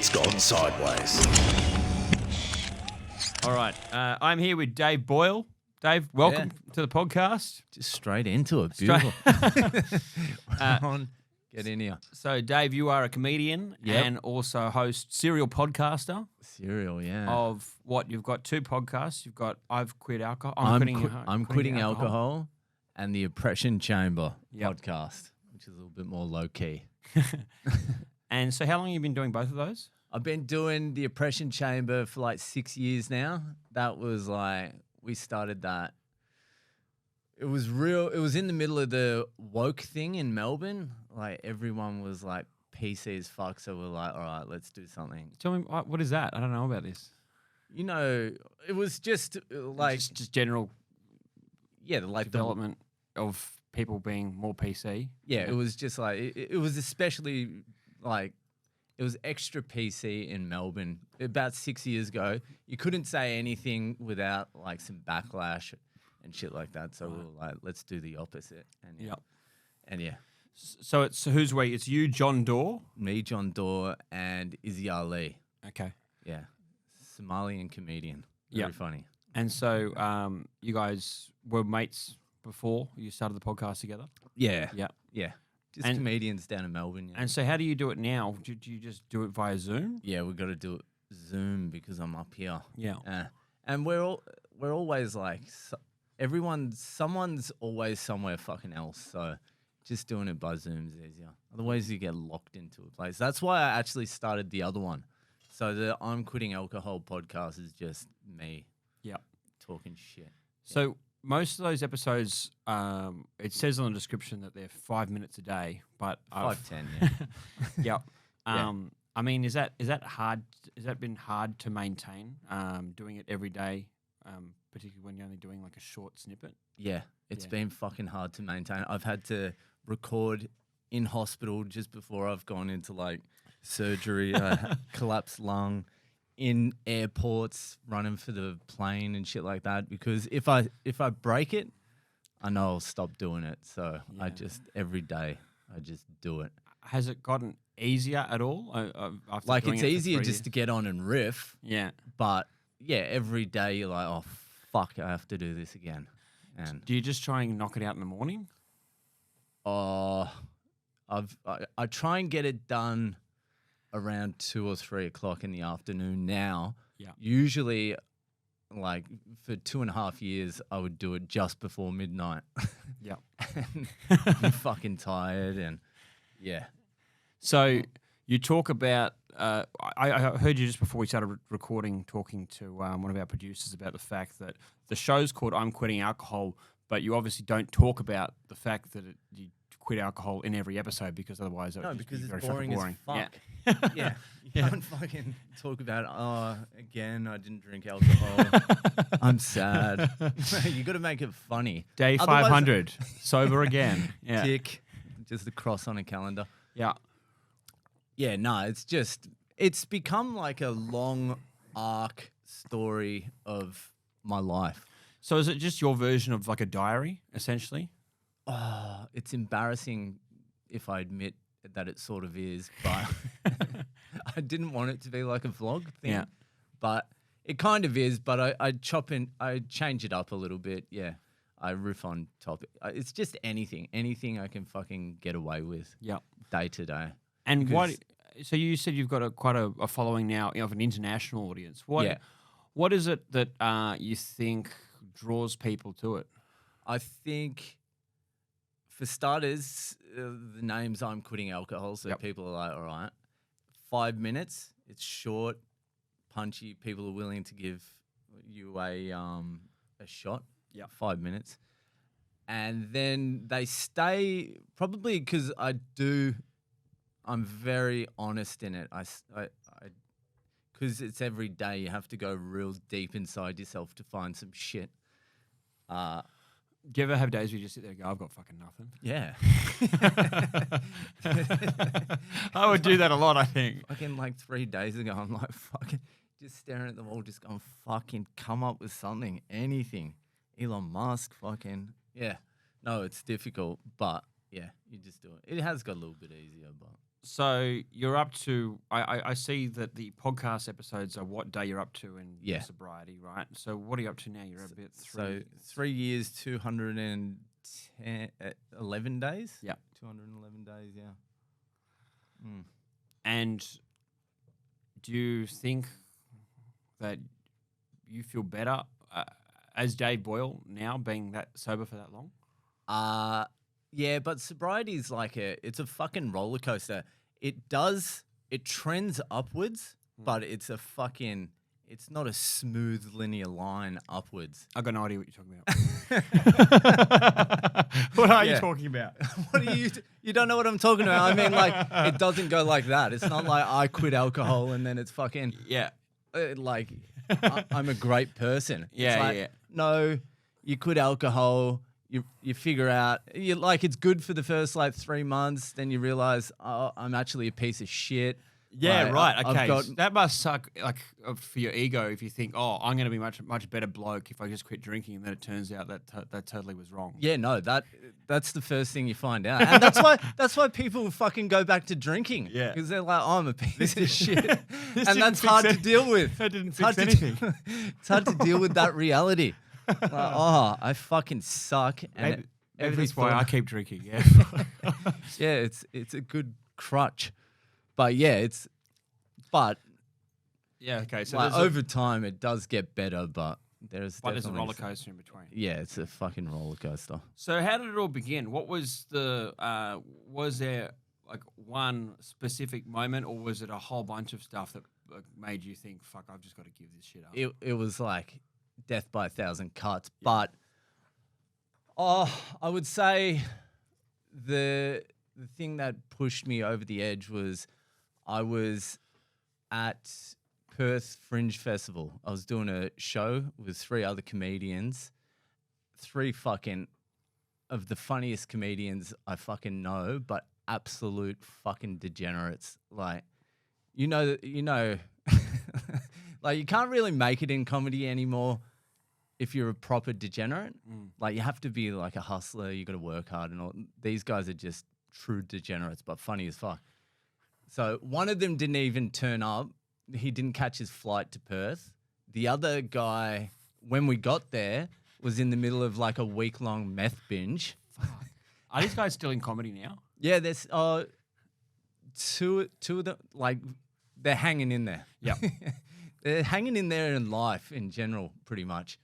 It's gone sideways. All right. I'm here with Dave Boyle. Dave, welcome to the podcast. Just straight into it. Beautiful. Come on, get in here. So, Dave, you are a comedian and also host, serial podcaster. Serial, yeah. Of what? You've got two podcasts. You've got I've Quit Alcohol. I'm quitting alcohol and the Oppression Chamber podcast, which is a little bit more low-key. And so how long have you been doing both of those? I've been doing the Oppression Chamber for like 6 years now. That was like, we started that. It was in the middle of the woke thing in Melbourne. Like everyone was like PC as fuck. So we're like, all right, let's do something. Tell me, what is that? I don't know about this. You know, it was just like. Just general like development of people being more PC. Yeah, it was just like, it was especially like, it was extra PC in Melbourne about 6 years ago. You couldn't say anything without like some backlash and shit like that. So we were like, let's do the opposite. And So who's we? It's you, John Doerr. Me, John Doerr, and Izzy Ali. Okay. Yeah. Somalian comedian. Very funny. And so you guys were mates before you started the podcast together? Yeah. Yeah. Yeah. Just comedians down in Melbourne. Yeah. And so how do you do it now? Do you just do it via Zoom? Yeah, we've got to do it Zoom because I'm up here. Yeah. And we're always like, someone's always somewhere fucking else. So just doing it by Zoom is easier. Otherwise you get locked into a place. That's why I actually started the other one. So the I'm Quitting Alcohol podcast is just me. Yeah. Talking shit. So most of those episodes, it says on the description that they're 5 minutes a day, but 5-10, yeah. I mean, is that hard? Has that been hard to maintain? Doing it every day, particularly when you're only doing like a short snippet. Yeah, it's been fucking hard to maintain. I've had to record in hospital just before I've gone into like surgery, collapsed lung. In airports, running for the plane and shit like that. Because if I break it, I know I'll stop doing it. So I just every day I just do it. Has it gotten easier at all? After like doing it's it easier just to get on and riff. Yeah. But yeah, every day you're like, oh fuck, I have to do this again. And do you just try and knock it out in the morning? I try and get it done around 2 or 3 o'clock in the afternoon now. Yeah. Usually, like, for 2.5 years, I would do it just before midnight. Yeah. And be fucking tired and, yeah. So you talk about, I heard you just before we started recording talking to one of our producers about the fact that the show's called I'm Quitting Alcohol, but you obviously don't talk about the fact that you quit alcohol in every episode because otherwise it would just be very boring boring. As fuck. Yeah. Yeah. You can't fucking talk about, again, I didn't drink alcohol. I'm sad. You got to make it funny. Day 500, sober again. Yeah. Tick. Just a cross on a calendar. Yeah. Yeah, no, it's become like a long arc story of my life. So is it just your version of like a diary, essentially? Oh, it's embarrassing if I admit that it sort of is, but I didn't want it to be like a vlog thing. Yeah. But it kind of is, but I change it up a little bit. Yeah. I riff on topic. It's just anything I can fucking get away with. Yeah. Day to day. And so you said you've got quite a following now of an international audience. What is it that you think draws people to it? I think, for starters, the name's I'm Quitting Alcohol, so people are like, all right, 5 minutes, it's short, punchy, people are willing to give you a shot. Yeah, 5 minutes. And then they stay, probably because I'm very honest in it. Because it's every day, you have to go real deep inside yourself to find some shit. Do you ever have days where you just sit there and go, I've got fucking nothing? Yeah. I would do that a lot, I think. Fucking like 3 days ago, I'm like fucking just staring at the wall, just going, fucking come up with something, anything. Elon Musk, fucking, yeah. No, it's difficult, but yeah, you just do it. It has got a little bit easier, but So you're up to. I see that the podcast episodes are what day you're up to in your sobriety, right? So what are you up to now? You're a bit 3 years, 211 days. Yeah, 211 days. Yeah. Mm. And do you think that you feel better as Dave Boyle now, being that sober for that long? Yeah, but sobriety is like it's a fucking roller coaster. It trends upwards, but it's not a smooth linear line upwards. I've got no idea what you're talking about. What are you talking about? What are you don't know what I'm talking about. I mean, like, it doesn't go like that. It's not like I quit alcohol and then it's fucking like I'm a great person. Yeah, it's like, no, you quit alcohol. You figure out it's good for the first 3 months, then you realize, oh, I'm actually a piece of shit. Yeah, right. Okay, that must suck for your ego if you think, oh, I'm going to be much better bloke if I just quit drinking, and then it turns out that totally was wrong. Yeah, no, that's the first thing you find out, and that's why people fucking go back to drinking. Yeah, because they're like, oh, I'm a piece of shit, and that's hard to deal with. That didn't fix anything. It's hard to deal with that reality. Like, oh, I fucking suck. And maybe that's why I keep drinking. Yeah, yeah, it's a good crutch, but yeah, okay. So over time it does get better, but there's a roller coaster in between. Yeah, it's a fucking roller coaster. So how did it all begin? What was was there one specific moment, or was it a whole bunch of stuff that made you think, fuck, I've just got to give this shit up? It was like death by 1,000 cuts, but I would say the thing that pushed me over the edge was I was at Perth Fringe Festival. I was doing a show with 3 other comedians, 3 fucking of the funniest comedians I fucking know, but absolute fucking degenerates. Like, you know, like, you can't really make it in comedy anymore if you're a proper degenerate. Like, you have to be like a hustler. You got to work hard and all. These guys are just true degenerates, but funny as fuck. So one of them didn't even turn up. He didn't catch his flight to Perth. The other guy, when we got there, was in the middle of like a week-long meth binge. Are these guys still in comedy now? Yeah, there's two of them, like, they're hanging in there. Yeah. They're hanging in there in life in general, pretty much.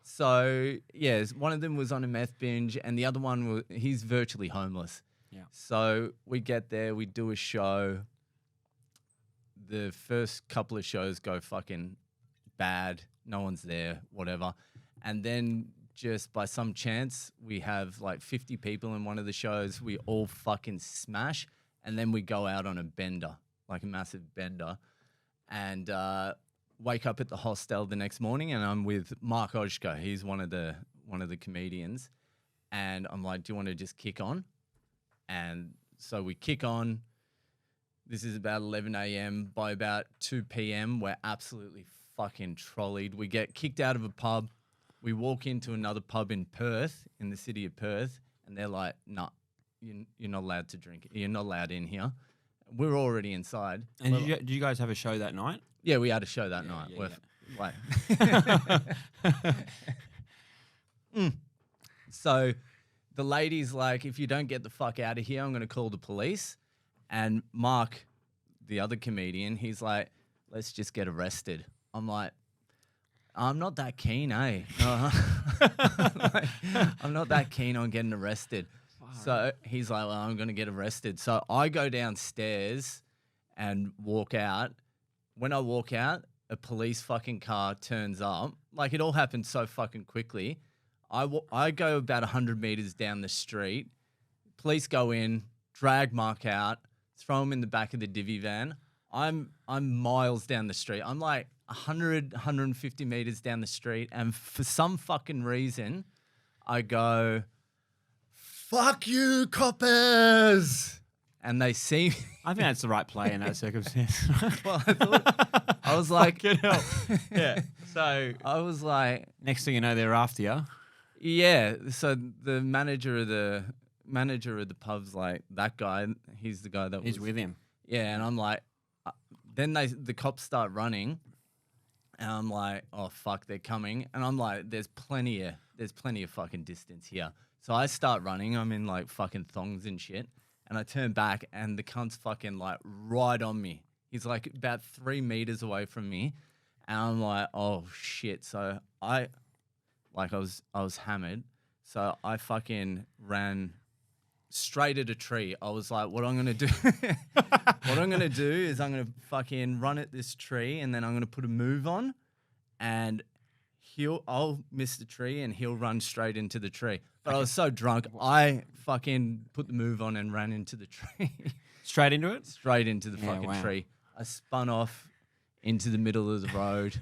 So, yeah, one of them was on a meth binge, and the other one, he's virtually homeless. Yeah. So we get there, we do a show. The first couple of shows go fucking bad. No one's there, whatever. And then just by some chance, we have like 50 people in one of the shows. We all fucking smash. And then we go out on a bender, like a massive bender. And wake up at the hostel the next morning, and I'm with Mark Ojka. He's one of the comedians. And I'm like, do you want to just kick on? And so we kick on. This is about 11 a.m. By about 2 p.m., we're absolutely fucking trolleyed. We get kicked out of a pub. We walk into another pub in Perth, in the city of Perth, and they're like, nah, you're not allowed to drink. You're not allowed in here. We're already inside. And did you guys have a show that night? Yeah, we had a show that night. So the lady's like, if you don't get the fuck out of here, I'm going to call the police. And Mark, the other comedian, he's like, let's just get arrested. I'm like, I'm not that keen, eh? Like, I'm not that keen on getting arrested. So he's like, well, I'm going to get arrested. So I go downstairs and walk out. When I walk out, a police fucking car turns up. Like, it all happened so fucking quickly. I go about 100 meters down the street. Police go in, drag Mark out, throw him in the back of the divvy van. I'm miles down the street. I'm like 100, 150 meters down the street. And for some fucking reason, I go, fuck you, coppers. And they see me. I think that's the right play in that circumstance. Well, I was like, yeah. So I was like, next thing you know, they're after you. Yeah. So the manager manager of the pub's like, that guy, he's the guy that He's with him. Yeah, and I'm like, then the cops start running, and I'm like, oh fuck, they're coming, and I'm like, there's plenty of fucking distance here. So I start running. I'm in like fucking thongs and shit, and I turn back, and the cunt's fucking like right on me. He's like about 3 meters away from me, and I'm like, oh shit. So I was hammered, so I fucking ran straight at a tree. I was like, what I'm going to do is I'm going to fucking run at this tree, and then I'm going to put a move on, and I'll miss the tree and he'll run straight into the tree. But I was so drunk, I fucking put the move on and ran into the tree. Straight into it? Straight into the fucking tree. I spun off into the middle of the road.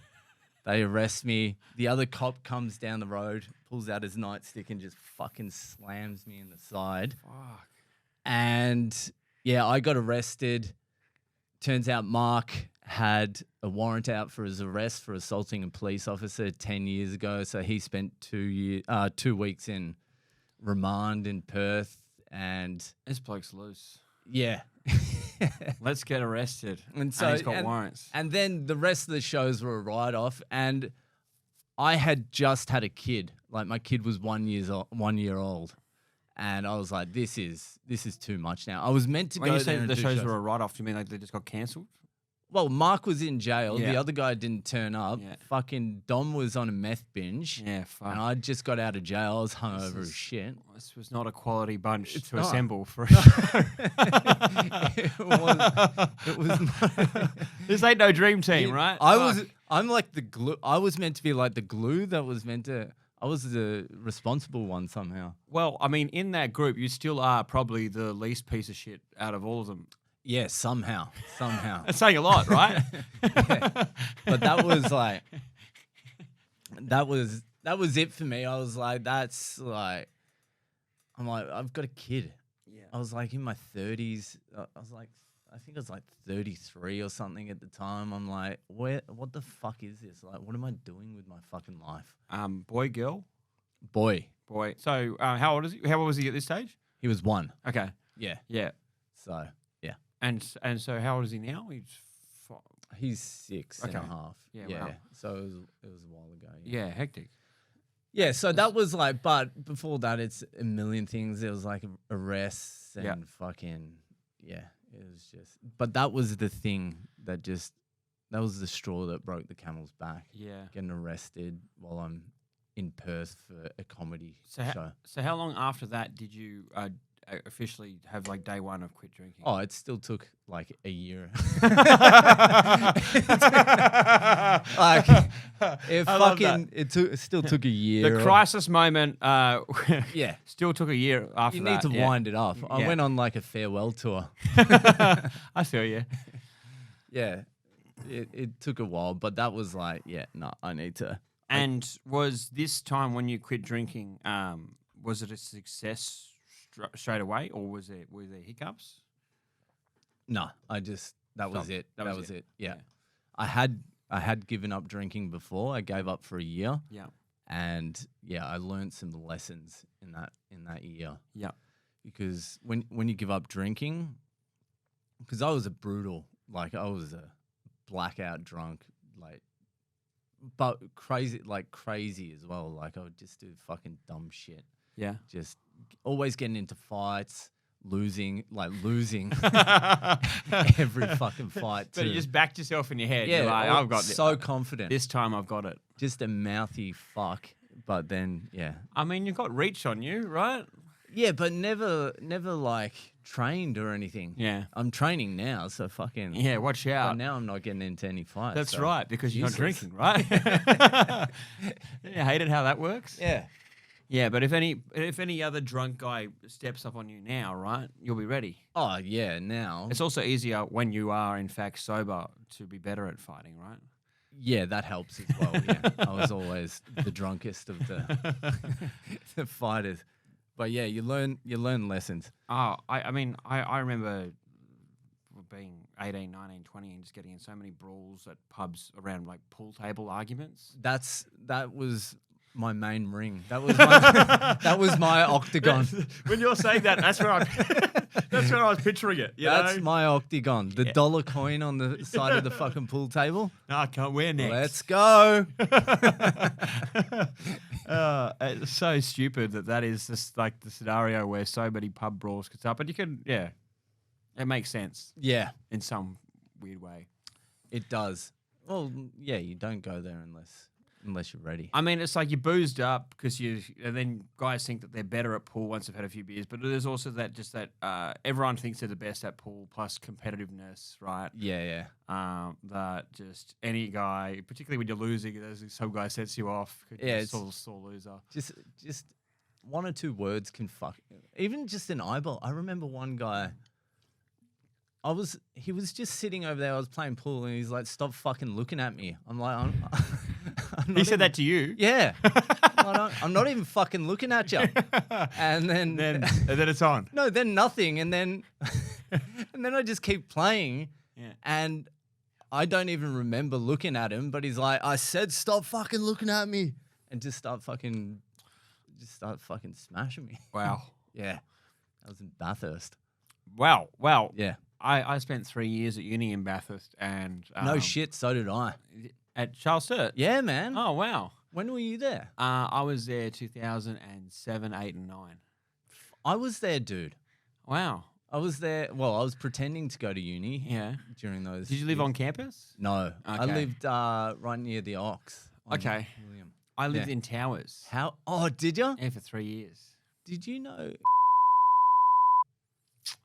They arrest me. The other cop comes down the road, pulls out his nightstick and just fucking slams me in the side. Fuck. And yeah, I got arrested. Turns out Mark had a warrant out for his arrest for assaulting a police officer 10 years ago. So he spent 2 weeks in remand in Perth. And this bloke's loose. Yeah. Let's get arrested. And so he's got warrants. And then the rest of the shows were a write-off. And I had just had a kid. Like my kid was 1 year old. And I was like, this is too much now. I was meant to when go you there say and the do shows were a write-off, do you mean like they just got cancelled? Well, Mark was in jail. Yeah. The other guy didn't turn up. Yeah. Fucking Dom was on a meth binge. Yeah, fuck. And I just got out of jail. I was hungover as shit. This was not a quality bunch to not. assemble for. It was not. This ain't no dream team, right? I'm like the glue. I was meant to be like the glue that was meant to. I was the responsible one somehow. Well, I mean, in that group, you still are probably the least piece of shit out of all of them. Yeah, somehow. That's saying a lot, right? Yeah. But that was like, that was it for me. I was like, I'm like, I've got a kid. Yeah. I was like in my 30s. I think I was like 33 or something at the time. I'm like, what the fuck is this? Like, what am I doing with my fucking life? Boy, girl? Boy. So how old is he? How old was he at this stage? He was 1. Okay. Yeah. Yeah. So, yeah. And so how old is he now? He's 6 and a half. Yeah. Yeah. Wow. So it was a while ago. Yeah, hectic. Yeah, so that was like, but before that, it's a million things. It was like arrests and fucking, yeah, it was just, but that was the thing that was the straw that broke the camel's back. Yeah. Getting arrested while I'm in Perth for a comedy show. So how long after that did you officially have like day one of quit drinking? Oh, it still took like a year. Like it still took a year. The crisis moment, yeah, still took a year after. You need to wind it up. I went on like a farewell tour. I feel you. Yeah, it took a while, but that was like, I need to. And was this time when you quit drinking, was it a success straight away, or were there hiccups? No, that was it. That was it. Yeah. I had given up drinking before. I gave up for a year. Yeah. And I learned some lessons in that year. Yeah. Because when you give up drinking, because I was a blackout drunk, but crazy as well. Like I would just do fucking dumb shit. Yeah. Just always getting into fights, losing every fucking fight. But you just backed yourself in your head. Yeah, you're like, I've got so confident. This time I've got it. Just a mouthy fuck. But then, I mean, you've got reach on you, right? Yeah, but never like trained or anything. Yeah. I'm training now, so fucking. Yeah, watch out. But now I'm not getting into any fights. That's so. right, because you're not drinking, right? You hated how that works? Yeah. Yeah, but if any other drunk guy steps up on you now, right, you'll be ready. Oh, yeah, now. It's also easier when you are, in fact, sober to be better at fighting, right? Yeah, that helps as well, yeah. I was always the drunkest of the fighters. But yeah, you learn lessons. Oh, I mean, I remember being 18, 19, 20 and just getting in so many brawls at pubs around like pool table arguments. That was my main ring. That was my that was my octagon. When you're saying that, that's where I was picturing it. That's my octagon. The dollar coin on the side of the fucking pool table. No, I can't. We're next. Let's go. It's so stupid that is just like the scenario where so many pub brawls could start. But you can, it makes sense Yeah, in some weird way. it does. Well, yeah, you don't go there unless you're ready. I mean, it's like you boozed up and then guys think that they're better at pool once they've had a few beers. But there's also that everyone thinks they're the best at pool plus competitiveness, right? Yeah. That just any guy, particularly when you're losing, there's some guy sets you off. It's sore loser. Just one or two words can fuck. Even just an eyeball. I remember one guy. He was just sitting over there. I was playing pool, and he's like, "Stop fucking looking at me." I'm like, I'm He said that to you? Yeah. I'm not even fucking looking at you. And then it's on. No, then nothing, and then I just keep playing. Yeah. And I don't even remember looking at him, but he's like, "I said stop fucking looking at me," and just start fucking smashing me. Wow. Yeah, that was in Bathurst. Wow. Yeah. I spent 3 years at uni in Bathurst and No shit, so did I. at Charles Sturt. Yeah, man. Oh wow. When were you there? I was there 2007, 8, and 9. I was there, dude. Wow. I was there. Well, I was pretending to go to uni. Yeah. During those. Did you live on campus? No. I Okay. lived right near the Ox. Okay. William. I lived in Towers. How? Oh, did you? Yeah, for 3 years. Did you know?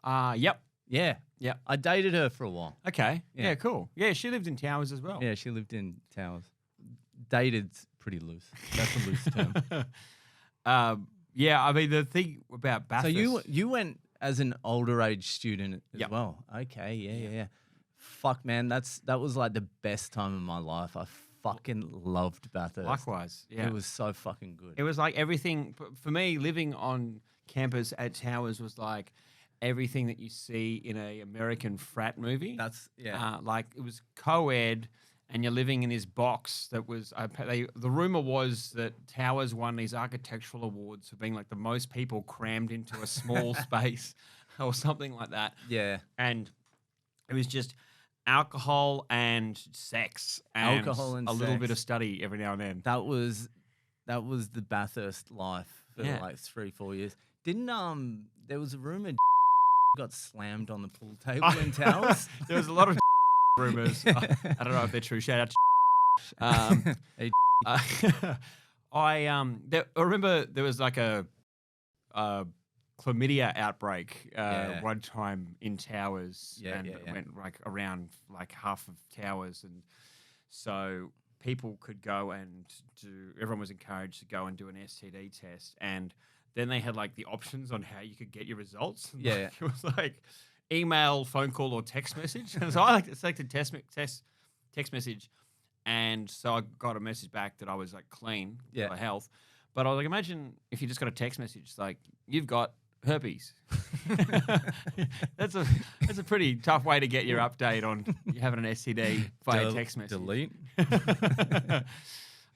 Yep. Yeah. Yep. I dated her for a while. Okay. Yeah. Yeah, cool. Yeah, she lived in Towers as well. Yeah, she lived in Towers. Dated's pretty loose. That's a loose term. Yeah, I mean, the thing about Bathurst... So you went as an older age student as Yep. well. Okay, yeah. Fuck, man, that was like the best time of my life. I fucking loved Bathurst. Likewise, yeah. It was so fucking good. It was like everything... For me, living on campus at Towers was like everything that you see in a American frat movie. That's, yeah. Like, it was co-ed... and you're living in this box that was... the rumor was that Towers won these architectural awards for being like the most people crammed into a small space or something like that. Yeah. And it was just alcohol and sex and Alcohol and a little sex. bit of study every now and then. That was the Bathurst life for Yeah. like 3-4 years. Didn't there was a rumor got slammed on the pool table in Towers? There was a lot of rumors. I don't know if they're true. Shout out to Hey, I remember there was like a chlamydia outbreak one time in Towers, and it went like around like half of Towers, and so people could go and everyone was encouraged to go and do an STD test, and then they had like the options on how you could get your results. And, Yeah. like, it was like email, phone call, or text message. And so I selected text message, and so I got a message back that I was like clean for health. But I was like, imagine if you just got a text message like, "You've got herpes." That's a pretty tough way to get your update on you having an STD via text message. Delete.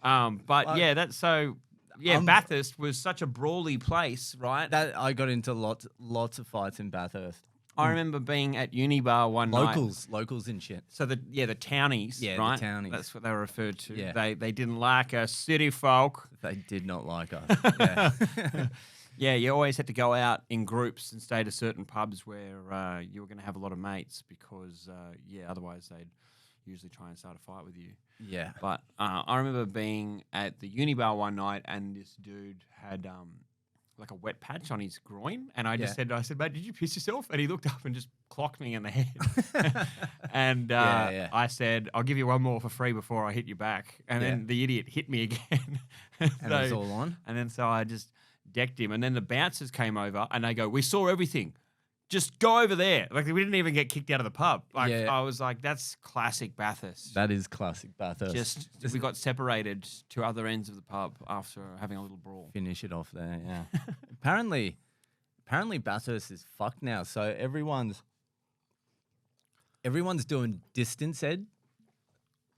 But yeah, that's so. Yeah, Bathurst was such a brawly place, right? That I got into lots of fights in Bathurst. I remember being at Unibar one night. Locals and shit. So the townies, right? The townies. That's what they were referred to. Yeah. They didn't like us city folk. They did not like us. Yeah. Yeah, you always had to go out in groups and stay to certain pubs where you were going to have a lot of mates because, otherwise they'd usually try and start a fight with you. Yeah. But I remember being at the Unibar one night and this dude had like a wet patch on his groin, and I said, "Mate, did you piss yourself?" And he looked up and just clocked me in the head. And I said, "I'll give you one more for free before I hit you back." And then the idiot hit me again. And it was all on? And then so I just decked him. And then the bouncers came over and they go, "We saw everything. Just go over there." Like, we didn't even get kicked out of the pub. Like, I was like, that's classic Bathurst. That is classic Bathurst. Just we got separated to other ends of the pub after having a little brawl. Finish it off there, yeah. Apparently Bathurst is fucked now. So everyone's doing distance ed.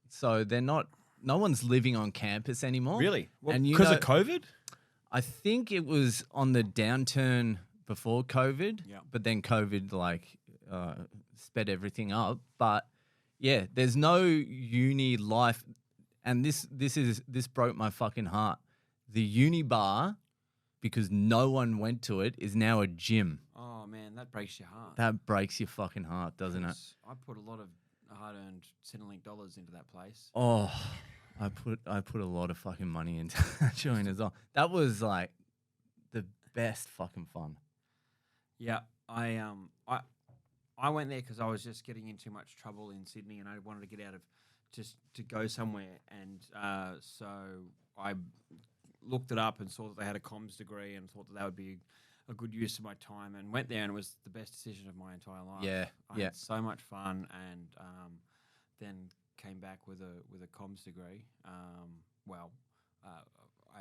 So they're not no one's living on campus anymore. Really? And Because of COVID? I think it was on the downturn before COVID, Yeah. but then COVID sped everything up. But yeah, there's no uni life, and this broke my fucking heart. The uni bar, because no one went to it, is now a gym. Oh man, that breaks your heart. That breaks your fucking heart, doesn't it? I put a lot of hard-earned Centrelink dollars into that place. Oh, I put a lot of fucking money into that joint as well. That was like the best fucking fun. Yeah, I went there because I was just getting in too much trouble in Sydney, and I wanted to get out of just to go somewhere, and so I looked it up and saw that they had a comms degree, and thought that would be a good use of my time, and went there, and it was the best decision of my entire life. Yeah, I had so much fun, and then came back with a comms degree. I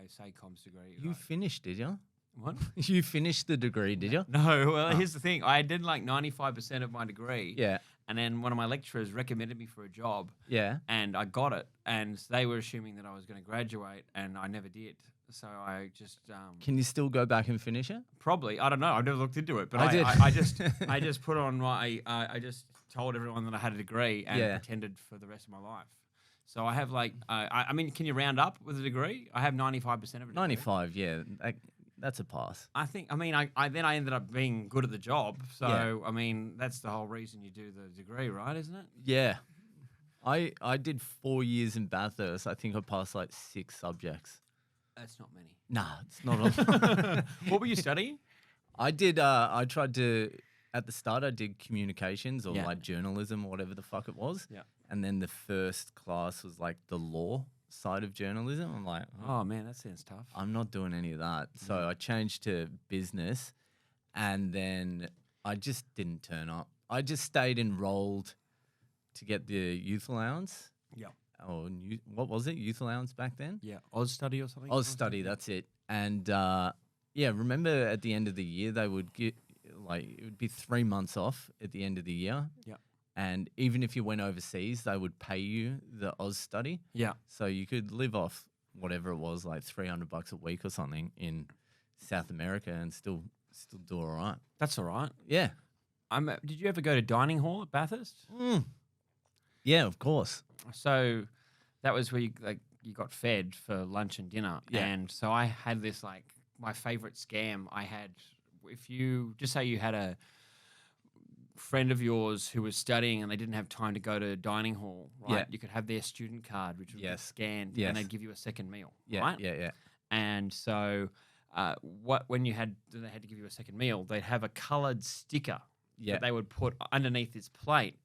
say comms degree. You finished, did you? What? You finished the degree, did you? No. Well, here's the thing. I did like 95% of my degree. Yeah. And then one of my lecturers recommended me for a job. Yeah. And I got it. And they were assuming that I was going to graduate, and I never did. So I just Can you still go back and finish it? probably, I don't know. I've never looked into it, but I did. I just put on my I just told everyone that I had a degree and Yeah. pretended for the rest of my life. So I have like I mean, can you round up with a degree? I have 95% of a degree. 95, yeah. That's a pass. I think. I mean, I ended up being good at the job. So Yeah. I mean, that's the whole reason you do the degree, right? Isn't it? Yeah. I did 4 years in Bathurst. I think I passed like 6 subjects. That's not many. Nah, it's not all. What were you studying? I tried to, at the start, I did communications or Yeah. like journalism or whatever the fuck it was. Yeah. And then the first class was like the law side of journalism. I'm like, Oh man, that sounds tough. I'm not doing any of that. So I changed to business, and then I just didn't turn up. I just stayed enrolled to get the youth allowance. Yeah. Or what was it? Youth allowance back then? Yeah. Oz study or something. Oz study, that's it. And yeah, remember at the end of the year they would get it would be 3 months off at the end of the year. Yeah. And even if you went overseas, they would pay you the Oz study. Yeah. So you could live off whatever it was, like $300 a week or something in South America and still do all right. That's all right. Yeah. Did you ever go to dining hall at Bathurst? Yeah, of course. So that was where you got fed for lunch and dinner. Yeah. And so I had this like my favorite scam. I had, if you just say you had a friend of yours who was studying and they didn't have time to go to dining hall, right? Yeah. You could have their student card, which would Yes. be scanned, Yes. and they'd give you a second meal, Yeah, right? yeah. And so when they had to give you a second meal, they'd have a coloured sticker Yeah. that they would put underneath this plate.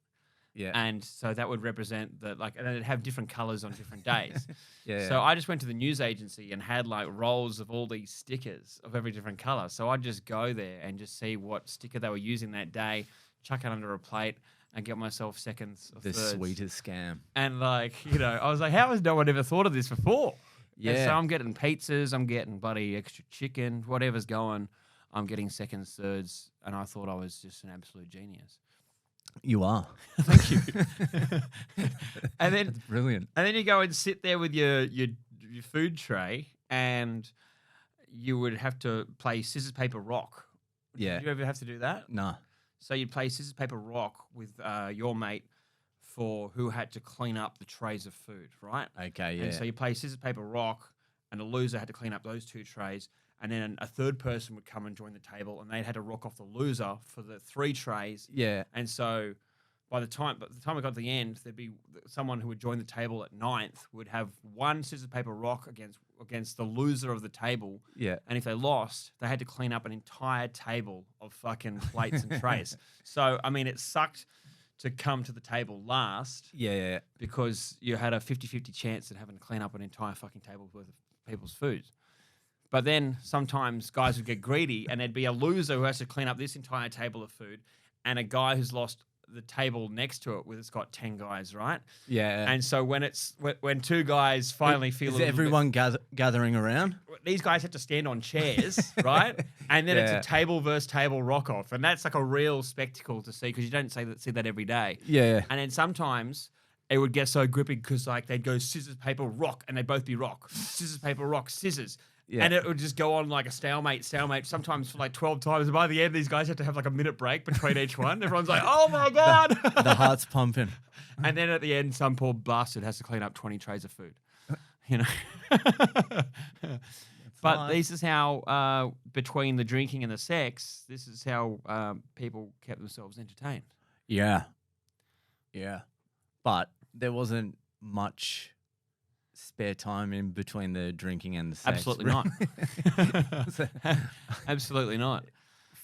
Yeah. And so that would represent and it'd have different colours on different days. Yeah. So I just went to the news agency and had like rolls of all these stickers of every different colour. So I'd just go there and just see what sticker they were using that day, chuck it under a plate, and get myself seconds or the thirds. sweetest scam. And I was like, how has no one ever thought of this before? Yeah. And so I'm getting pizzas, I'm getting bloody extra chicken, whatever's going, I'm getting seconds, thirds, and I thought I was just an absolute genius. You are. Thank you. And then That's brilliant. And then you go and sit there with your food tray, and you would have to play scissors, paper, rock. Yeah. Did you ever have to do that? Nah. So you'd play scissors, paper, rock with your mate for who had to clean up the trays of food, right? Okay, yeah. And so you play scissors, paper, rock, and the loser had to clean up those 2 trays. And then a third person would come and join the table, and they had to rock off the loser for the 3 trays. Yeah. And so by the time I got to the end, there'd be someone who would join the table at 9th would have 1 scissors, paper, rock against the loser of the table. Yeah. And if they lost, they had to clean up an entire table of fucking plates and trays. So, I mean, it sucked to come to the table last. Yeah. Because you had a 50-50 chance at having to clean up an entire fucking table worth of people's food. But then sometimes guys would get greedy, and there'd be a loser who has to clean up this entire table of food, and a guy who's lost the table next to it with it's got 10 guys, right? Yeah. And so when 2 guys finally feel Is a little everyone gathering around? these guys have to stand on chairs, right? And then Yeah. it's a table versus table rock off, and that's like a real spectacle to see because you don't see that every day. Yeah. And then sometimes it would get so gripping because like they'd go scissors, paper, rock, and they'd both be rock. Scissors, paper, rock, scissors. Yeah. And it would just go on like a stalemate, sometimes for like 12 times. And by the end, these guys have to have like a minute break between each one. Everyone's like, oh my God. The heart's pumping. And then at the end, some poor bastard has to clean up 20 trays of food. You know? But nice. this is how, between the drinking and the sex, this is how people kept themselves entertained. Yeah. Yeah. But there wasn't much spare time in between the drinking and the sex. Absolutely not. Absolutely not.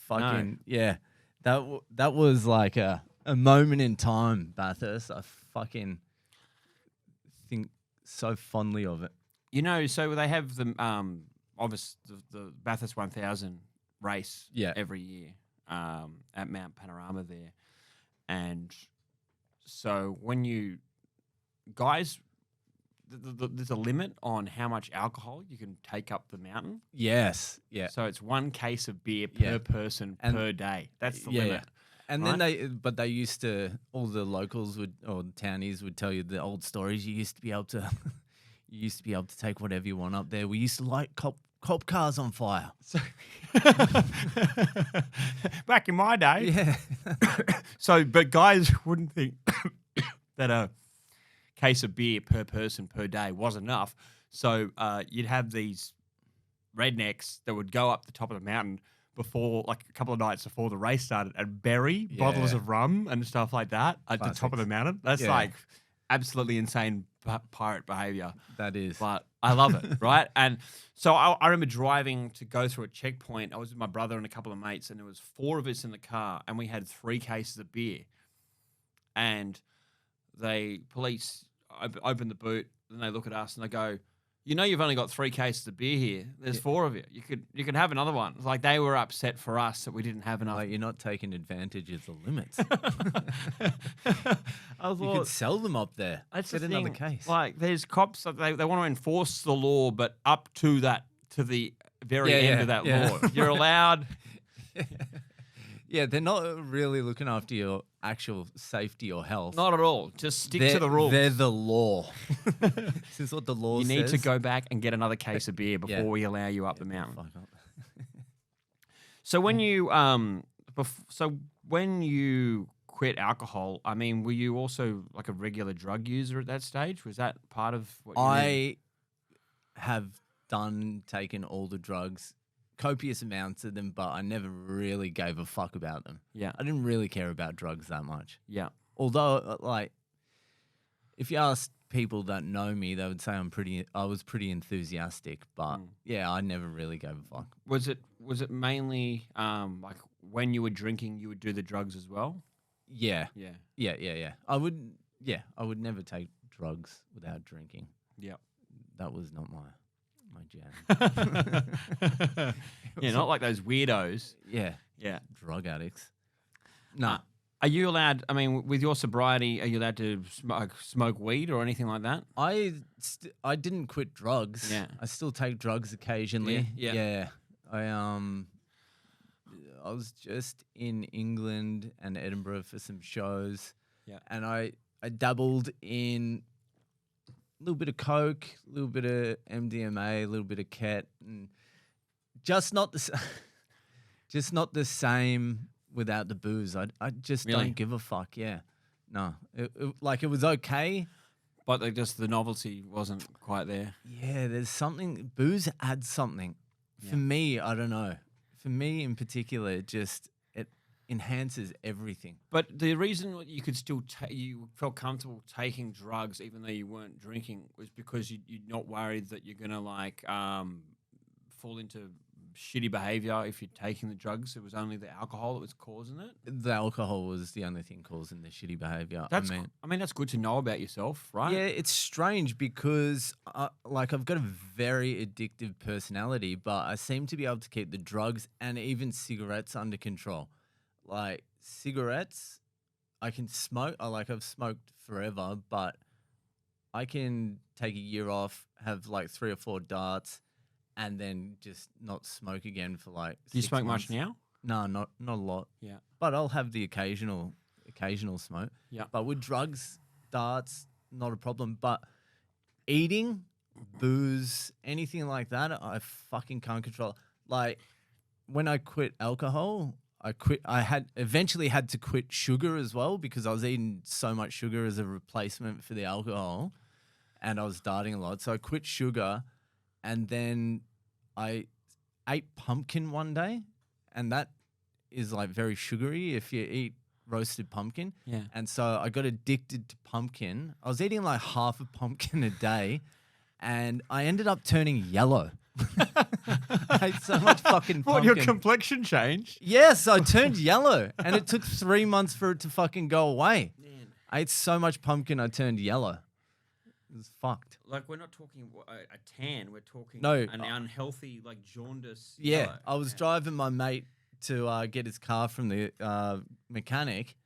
Fucking, yeah. That was like a moment in time, Bathurst. I fucking think so fondly of it. You know, so they have the the Bathurst 1000 race every year at Mount Panorama there. And so when you guys, there's a limit on how much alcohol you can take up the mountain. Yes. Yeah. So it's 1 case of beer per person per day. That's the limit. Yeah. And right? Then they used to, all the locals or the townies would tell you the old stories. You used to be able to, take whatever you want up there. We used to light cop cars on fire. So back in my day. Yeah. So, but guys wouldn't think that a case of beer per person per day was enough. So you'd have these rednecks that would go up the top of the mountain before, like a couple of nights before the race started, and bury bottles of rum and stuff like that at the top of the mountain. That's like absolutely insane pirate behavior. That is. But I love it, right? And so I remember driving to go through a checkpoint. I was with my brother and a couple of mates, and there was 4 of us in the car, and we had 3 cases of beer. And police open the boot, and they look at us and they go, you know, you've only got 3 cases of beer here. There's 4 of you. You could have another one. It's like they were upset for us that we didn't have enough. Like, you're not taking advantage of the limits. I thought, you could sell them up there. That's Get another case. Like, there's cops that they want to enforce the law, but up to the very end of that law. You're allowed. Yeah, they're not really looking after your actual safety or health. Not at all. Just stick to the rules. They're the law. This is what the law says. You need to go back and get another case of beer before we allow you up the mountain. So when you quit alcohol, I mean, were you also like a regular drug user at that stage? Was that part of what you did? Have taken all the drugs, copious amounts of them, but I never really gave a fuck about them. Yeah. I didn't really care about drugs that much. Yeah. Although, like, if you ask people that know me, they would say I was pretty enthusiastic, but yeah, I never really gave a fuck. Was it mainly like when you were drinking, you would do the drugs as well? Yeah. I would never take drugs without drinking. Yeah. That was not my jam. Yeah, not like those weirdos. Yeah. Drug addicts. No. Are you allowed, I mean, with your sobriety, are you allowed to smoke weed or anything like that? I didn't quit drugs. Yeah. I still take drugs occasionally. Yeah. I was just in England and Edinburgh for some shows. Yeah. And I dabbled in a little bit of coke, a little bit of MDMA, a little bit of ket, and just not the same without the booze. I just don't give a fuck. Yeah, no, it was okay, but the novelty wasn't quite there. Yeah, there's something. Booze adds something. For me, I don't know. For me in particular, it enhances everything. But the reason you could still you felt comfortable taking drugs even though you weren't drinking was because you're not worried that you're gonna fall into shitty behavior if you're taking the drugs. It was only the alcohol that was causing it. The alcohol was the only thing causing the shitty behavior. I mean that's good to know about yourself, right? Yeah, it's strange because I've got a very addictive personality, but I seem to be able to keep the drugs and even cigarettes under control. Like cigarettes, I can smoke. I've smoked forever, but I can take a year off, have like 3 or 4 darts, and then just not smoke again for like. Do you 6 smoke months. much now? No, not a lot. Yeah, but I'll have the occasional smoke. Yeah, but with drugs, darts, not a problem. But eating, booze, anything like that, I fucking can't control. Like when I quit alcohol, I had eventually had to quit sugar as well because I was eating so much sugar as a replacement for the alcohol, and I was dieting a lot. So I quit sugar, and then I ate pumpkin one day, and that is like very sugary if you eat roasted pumpkin. Yeah. And so I got addicted to pumpkin. I was eating like half a pumpkin a day, and I ended up turning yellow. I ate so much fucking pumpkin. What, your complexion changed? Yes, I turned yellow, and it took 3 months for it to fucking go away. Man. I ate so much pumpkin, I turned yellow. It was fucked. Like, we're not talking a tan. We're talking No. an unhealthy, like, jaundice. Yeah, yellow. I was driving my mate to get his car from the mechanic,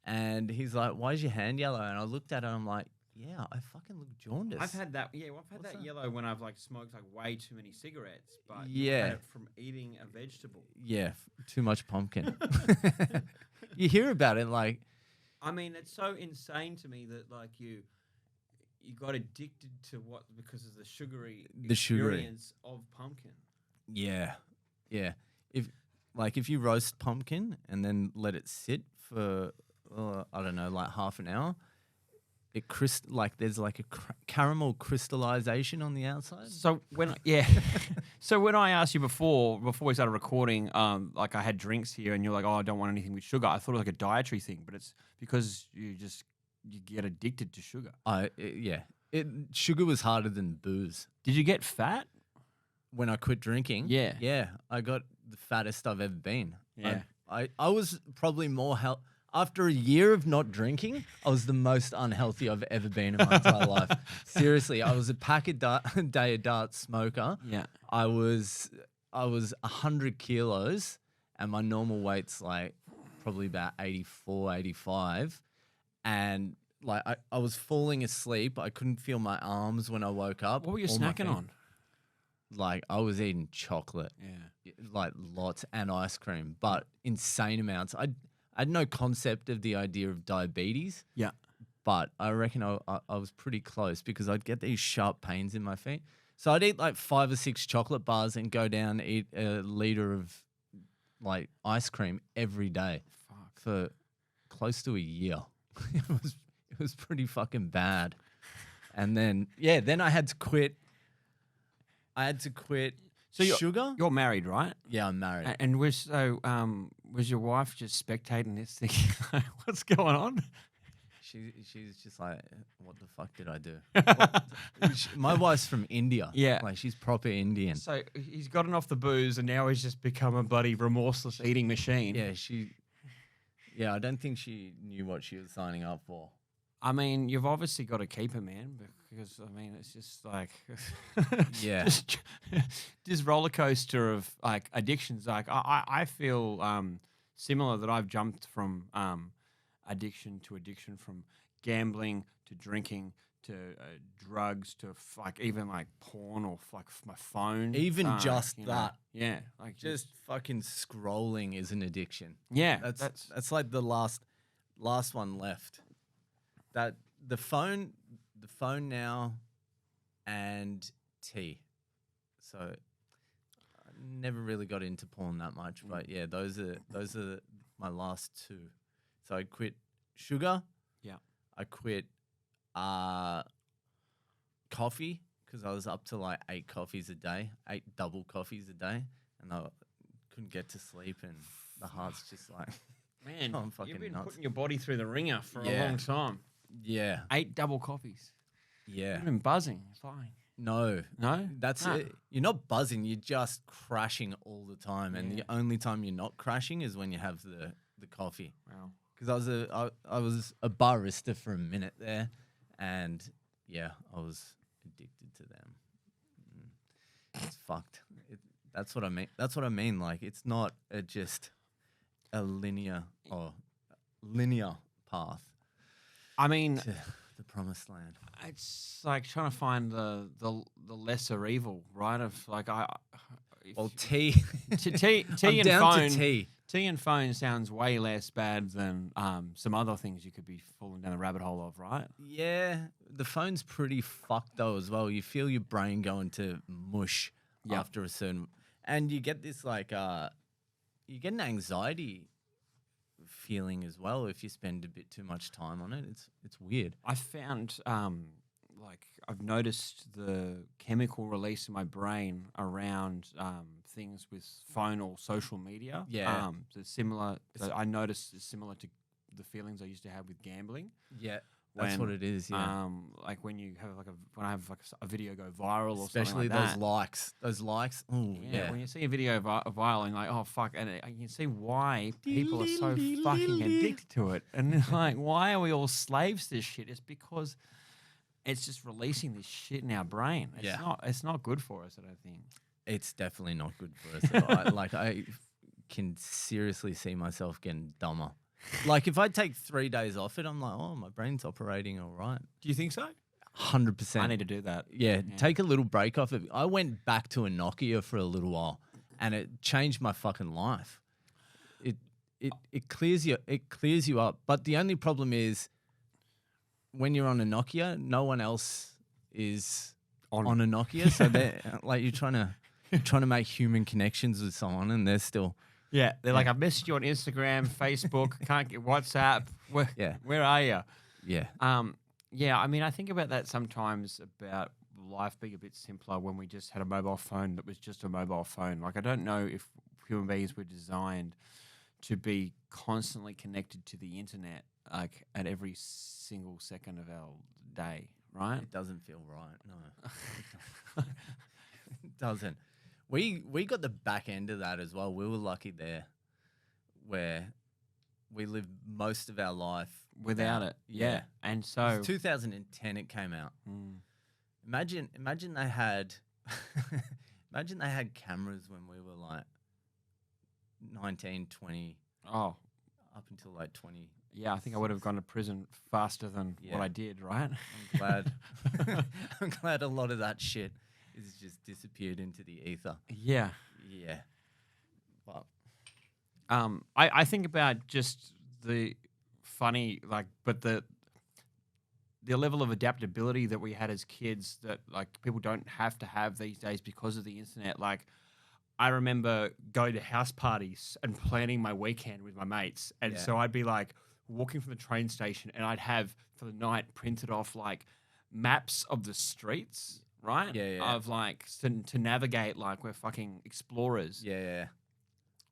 and he's like, "Why is your hand yellow?" And I looked at it, and I'm like, "Yeah, I fucking look jaundiced." I've had that. Yeah, well, I've had What's that that? yellow when I've like smoked like way too many cigarettes. But Yeah. I've had it from eating a vegetable. Yeah, too much pumpkin. You hear about it like, I mean, it's so insane to me that like you got addicted to what because of the sugary experience of pumpkin. yeah. If you roast pumpkin and then let it sit for I don't know, like half an hour, it there's like a caramel crystallization on the outside. So so when I asked you before we started recording, like I had drinks here, and you're like, "Oh, I don't want anything with sugar." I thought it was like a dietary thing, but it's because you get addicted to sugar. Sugar was harder than booze. Did you get fat? When I quit drinking, Yeah. I got the fattest I've ever been. Yeah. I was probably more after a year of not drinking, I was the most unhealthy I've ever been in my entire life. Seriously, I was a pack a day a dart smoker. Yeah. I was 100 kilos, and my normal weight's like probably about 84, 85. And like I was falling asleep. I couldn't feel my arms when I woke up. What were you or my snacking feet. on? Like I was eating chocolate, like lots, and ice cream, but insane amounts. I had no concept of the idea of diabetes. Yeah. But I reckon I was pretty close because I'd get these sharp pains in my feet. So I'd eat like 5 or 6 chocolate bars and go down and eat a liter of like ice cream every day for close to a year. It was pretty fucking bad. And then then I had to quit. So sugar. You're married, right? Yeah, I'm married. And was your wife just spectating this, thinking, like, what's going on? She's just like, what the fuck did I do? My wife's from India. Yeah. Like she's proper Indian. So he's gotten off the booze, and now he's just become a bloody remorseless eating machine. Yeah, I don't think she knew what she was signing up for. I mean, you've obviously got to keep her, man, because I mean, it's just like, Yeah. this roller coaster of like addictions. Like I feel similar that I've jumped from addiction to addiction, from gambling to drinking to drugs to like even like porn or like my phone. Even just you know. that. Yeah, like Just fucking scrolling is an addiction. yeah. That's like the last one left. That the phone now, and tea. So I never really got into porn that much, but yeah, those are my last 2. So I quit sugar. Yeah. I quit coffee because I was up to like 8 coffees a day, 8 double coffees a day, and I couldn't get to sleep, and the heart's just like, man, I'm fucking you've been nuts. putting your body through the ringer for a Yeah. long time. Yeah. 8 double coffees. Yeah. You've been buzzing, flying. No. No, That's Nah. it. You're not buzzing. You're just crashing all the time, and Yeah. the only time you're not crashing is when you have the coffee. Wow. Because I was a barista for a minute there, and yeah, I was addicted to them. It's fucked. That's what I mean. That's what I mean. Like it's not just a linear path I mean, to the promised land. it's like trying to find the lesser evil, right? Of like Well, tea. tea I'm and down phone. to tea. seeing phone sounds way less bad than some other things you could be falling down the rabbit hole of, right? Yeah, the phone's pretty fucked though as well. You feel your brain going to mush after a certain, and you get this like you get an anxiety feeling as well if you spend a bit too much time on it. It's weird. I found like I've noticed the chemical release in my brain around things with phone or social media. Yeah. It's similar. I noticed it's similar to the feelings I used to have with gambling. Yeah. That's what it is, yeah. Like when you have when I have like a video go viral or especially something like those likes. Those likes. Oh yeah. When you see a video viral and like, oh fuck, and you can see why people are so fucking addicted to it. And like, why are we all slaves to this shit? It's because it's just releasing this shit in our brain. It's not good for us, I don't think. It's definitely not good for us. I can seriously see myself getting dumber. Like if I take 3 days off it, I'm like, oh, my brain's operating all right. Do you think so? 100%. I need to do that. Yeah, take a little break off it. I went back to a Nokia for a little while, and it changed my fucking life. It clears you up. But the only problem is when you're on a Nokia, no one else is on a Nokia. So they're like you're trying to make human connections with someone, and they're still. Yeah, they're like, I've messaged you on Instagram, Facebook, can't get WhatsApp. Where are you? Yeah. Yeah, I mean, I think about that sometimes about life being a bit simpler when we just had a mobile phone that was just a mobile phone. Like, I don't know if human beings were designed to be constantly connected to the internet, like at every single second of our day, right? It doesn't feel right. No, it doesn't. We got the back end of that as well. We were lucky there, where we lived most of our life without it. Yeah, and so it was 2010 it came out. Imagine they had, imagine they had cameras when we were like 19, 20. Oh, up until like 20. Yeah, I think I would have gone to prison faster than what I did. Right? I'm glad. I'm glad a lot of that shit is just disappeared into the ether. Yeah. Yeah. But I think about just the funny, like, but the level of adaptability that we had as kids that like people don't have to have these days because of the internet. Like, I remember going to house parties and planning my weekend with my mates. And so I'd be like walking from the train station and I'd have for the night printed off like maps of the streets. Right? Yeah. Of like to navigate like we're fucking explorers. Yeah.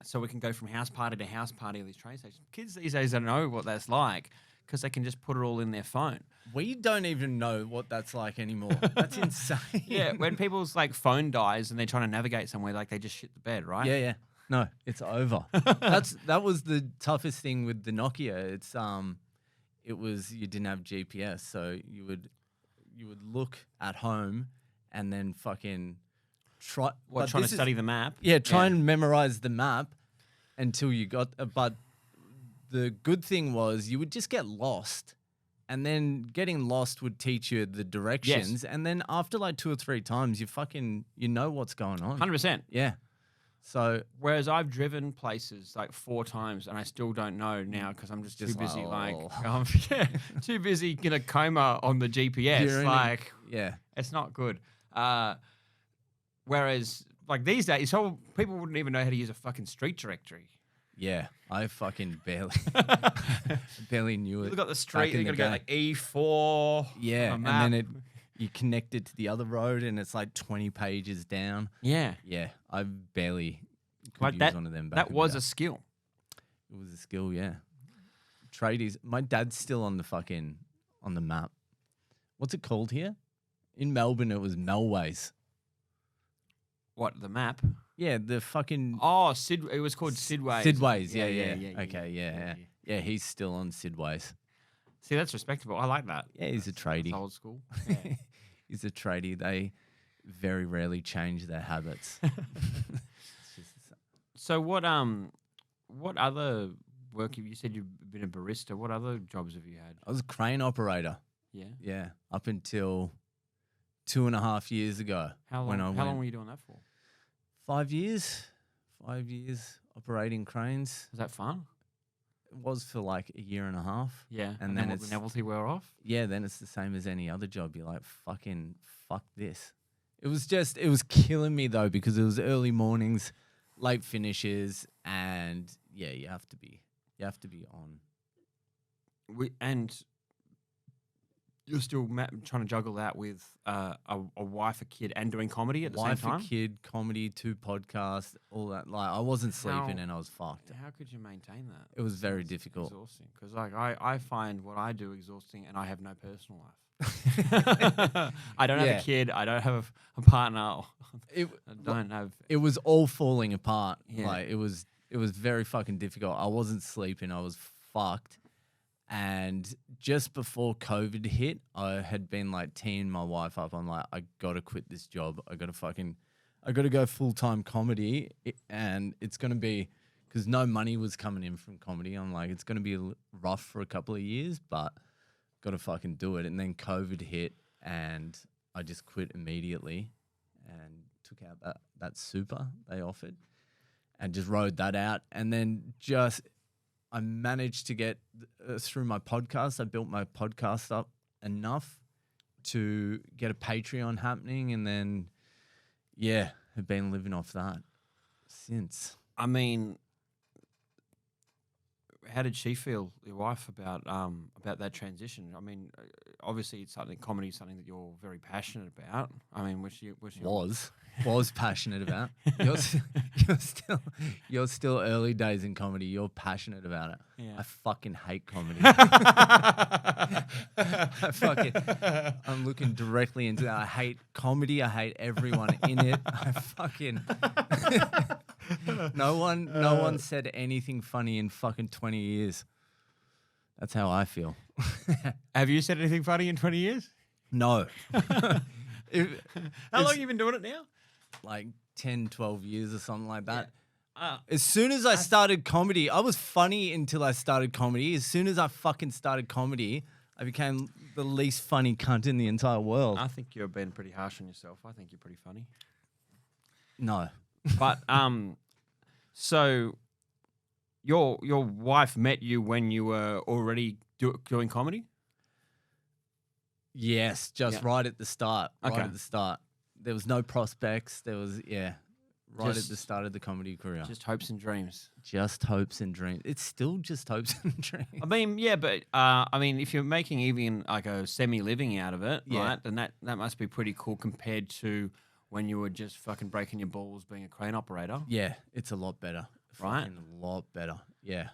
So we can go from house party to house party on these train stations. Kids these days don't know what that's like because they can just put it all in their phone. We don't even know what that's like anymore. That's insane. Yeah, when people's like phone dies and they're trying to navigate somewhere, like they just shit the bed, right? Yeah. No, it's over. That was the toughest thing with the Nokia. It's it was you didn't have GPS, so you would look at home. And then fucking trying to study the map? Yeah, try and memorize the map until you got. But the good thing was you would just get lost, and then getting lost would teach you the directions. Yes. And then after like 2 or 3 times, you know what's going on. 100%. Yeah. So whereas I've driven places like 4 times and I still don't know now because I'm just too busy too busy in a coma on the GPS. It's not good. Whereas like these days, so people wouldn't even know how to use a fucking street directory. Yeah, I fucking barely knew it. You've got the street, you got to go like E4. Yeah, and then you connect it to the other road and it's like 20 pages down. Yeah. Yeah, I barely could use one of them back That was a skill. It was a skill, yeah. Tradies. My dad's still on the map. What's it called here? In Melbourne, it was Melways. What, the map? Yeah, the fucking... Oh, it was called Sidways. Sidways, yeah. Okay, yeah. Yeah, he's still on Sidways. See, that's respectable. I like that. Yeah, he's a tradie. That's old school. Yeah. He's a tradie. They very rarely change their habits. So what other work you said you've been a barista. What other jobs have you had? I was a crane operator. Yeah. Yeah, up until 2.5 years ago. How long were you doing that for? 5 years. 5 years. operating cranes. Was that fun? It was for like a year and a half. Yeah. And then the it's novelty wear off? yeah, then it's the same as any other job. You're like, fuck this. It was killing me though, because it was early mornings, late finishes, and yeah, you have to be on. And you're still trying to juggle that with a wife, a kid, and doing comedy at the same time? Wife, a kid, comedy, 2 podcasts, all that. Like, I wasn't sleeping and I was fucked. How could you maintain that? It was very difficult. Exhausting. Because like I find what I do exhausting, and I have no personal life. I don't have a kid. I don't have a partner. I don't have. It was all falling apart. Yeah. Like it was very fucking difficult. I wasn't sleeping. I was fucked. And just before COVID hit, I had been like teeing my wife up. I'm like, I gotta quit this job. I gotta go full-time comedy, and it's gonna be, because no money was coming in from comedy. I'm like, it's gonna be rough for a couple of years, but gotta fucking do it. And then COVID hit, and I just quit immediately and took out that super they offered and just rode that out. And then I managed to get through my podcast. I built my podcast up enough to get a Patreon happening, and then, yeah, have been living off that since. I mean, how did she feel, your wife, about that transition? I mean, obviously, it's comedy is something that you're very passionate about. I mean, was passionate about. You're still early days in comedy. You're passionate about it. Yeah. I fucking hate comedy. I'm looking directly into that. I hate comedy. I hate everyone in it. I fucking no one said anything funny in fucking 20 years. That's how I feel. Have you said anything funny in 20 years? No. How long have you been doing it now? Like 10, 12 years or something like that. Yeah. As soon as I started comedy, I was funny until I started comedy. As soon as I fucking started comedy, I became the least funny cunt in the entire world. I think you're being pretty harsh on yourself. I think you're pretty funny. No. But so your wife met you when you were already doing comedy? Yes, just right at the start. Right Okay. at the start. There was no prospects. There was, right at the start of the comedy career. Just hopes and dreams. Just hopes and dreams. It's still just hopes and dreams. I mean, yeah, but I mean, if you're making even like a semi-living out of it, Yeah. right, then that must be pretty cool compared to when you were just fucking breaking your balls being a crane operator. Yeah, it's a lot better. Right? Fucking a lot better. Yeah.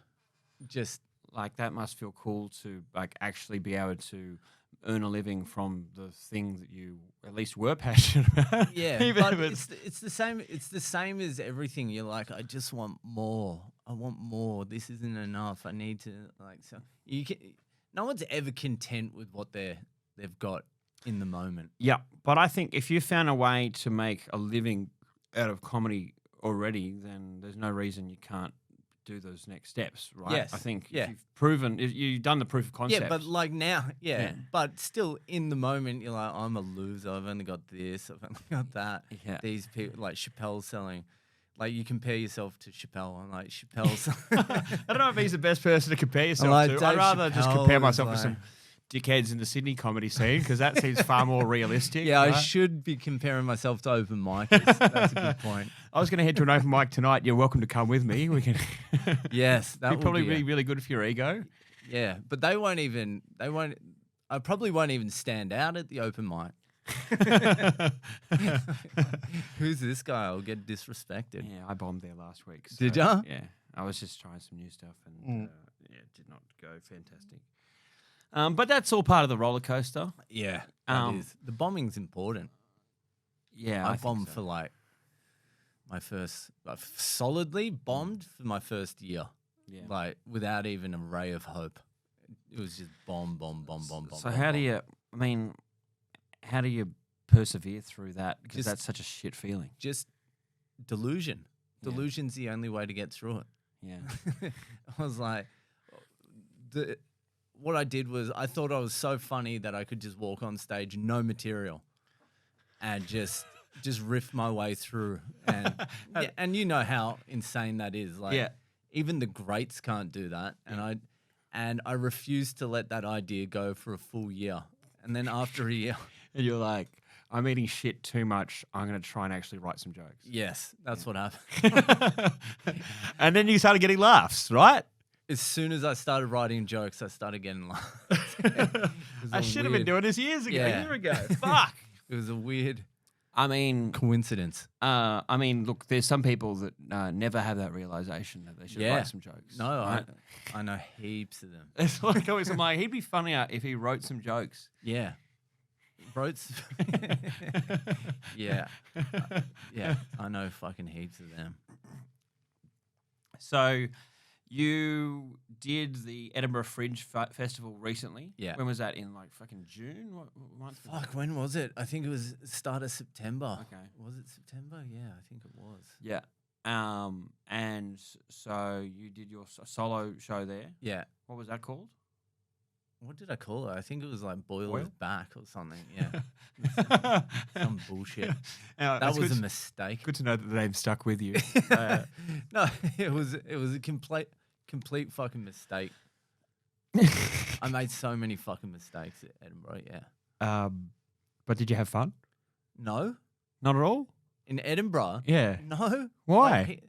Just Like that must feel cool to like actually be able to earn a living from the thing that you at least were passionate about. yeah, Even but if it's the same. It's the same as everything. You're like, I just want more. I want more. This isn't enough. I need to like. So you can. No one's ever content with what they've got in the moment. Yeah, but I think if you found a way to make a living out of comedy already, then there's no reason you can't do those next steps, right? Yes, I think yeah. if you've proven, if you've done the proof of concept. Yeah, but like now, Yeah. but still in the moment, you're like, I'm a loser. I've only got this. I've only got that. Yeah. These people, like Chappelle's selling. Like you compare yourself to Chappelle. I'm like Chappelle's. I don't know if he's the best person to compare yourself like to. Dave I'd rather just Chappelle compare is myself with like- some dickheads in the Sydney comedy scene because that seems far more realistic. Yeah, I right? should be comparing myself to open micers. That's a good point. I was going to head to an open mic tonight. You're welcome to come with me. We can. Yes, that It'd would probably be be really good for your ego. Yeah, but they won't. I probably won't even stand out at the open mic. Who's this guy? I'll get disrespected. Yeah, I bombed there last week. So, Did ya? Yeah, I was just trying some new stuff and yeah, it did not go fantastic. But that's all part of the roller coaster. Yeah, that Um, is. The bombing's important. Yeah, I think bombed so. for like my first, solidly bombed for my first year, Yeah. like without even a ray of hope. It was just bomb. So how do you? I mean, how do you persevere through that? Because Just- that's such a shit feeling. Just delusion. Yeah. Delusion's the only way to get through it. Yeah. I was like, what I did was I thought I was so funny that I could just walk on stage, no material, and just just riff my way through. And and you know how insane that is. Like, even the greats can't do that. And I refuse to let that idea go for a full year. And then after a year, and you're like, I'm eating shit too much. I'm going to try and actually write some jokes. Yes, that's what happened. And then you started getting laughs, right? As soon as I started writing jokes, I started getting laughs. I should have been doing this years ago, a year ago. Fuck. It was a weird coincidence. coincidence. Look, there's some people that never have that realization that they should write some jokes. No, right? I know heaps of them. It's like always, I'm like, he'd be funnier if he wrote some jokes. Yeah. Yeah. I know fucking heaps of them. So you did the Edinburgh Fringe Festival recently. Yeah. When was that? In like fucking June? What month? Fuck, when was it? I think it was start of September. Okay. Was it September? Yeah, I think it was. Yeah. And so you did your solo show there. Yeah. What was that called? What did I call it? I think it was like Boyle Boyle? is back or something. Yeah. some bullshit. That was a mistake. Good to know that the name stuck with you. No, it was a complete fucking mistake. I made so many fucking mistakes at Edinburgh, yeah. But did you have fun? No. Not at all? In Edinburgh? Yeah. No. Why?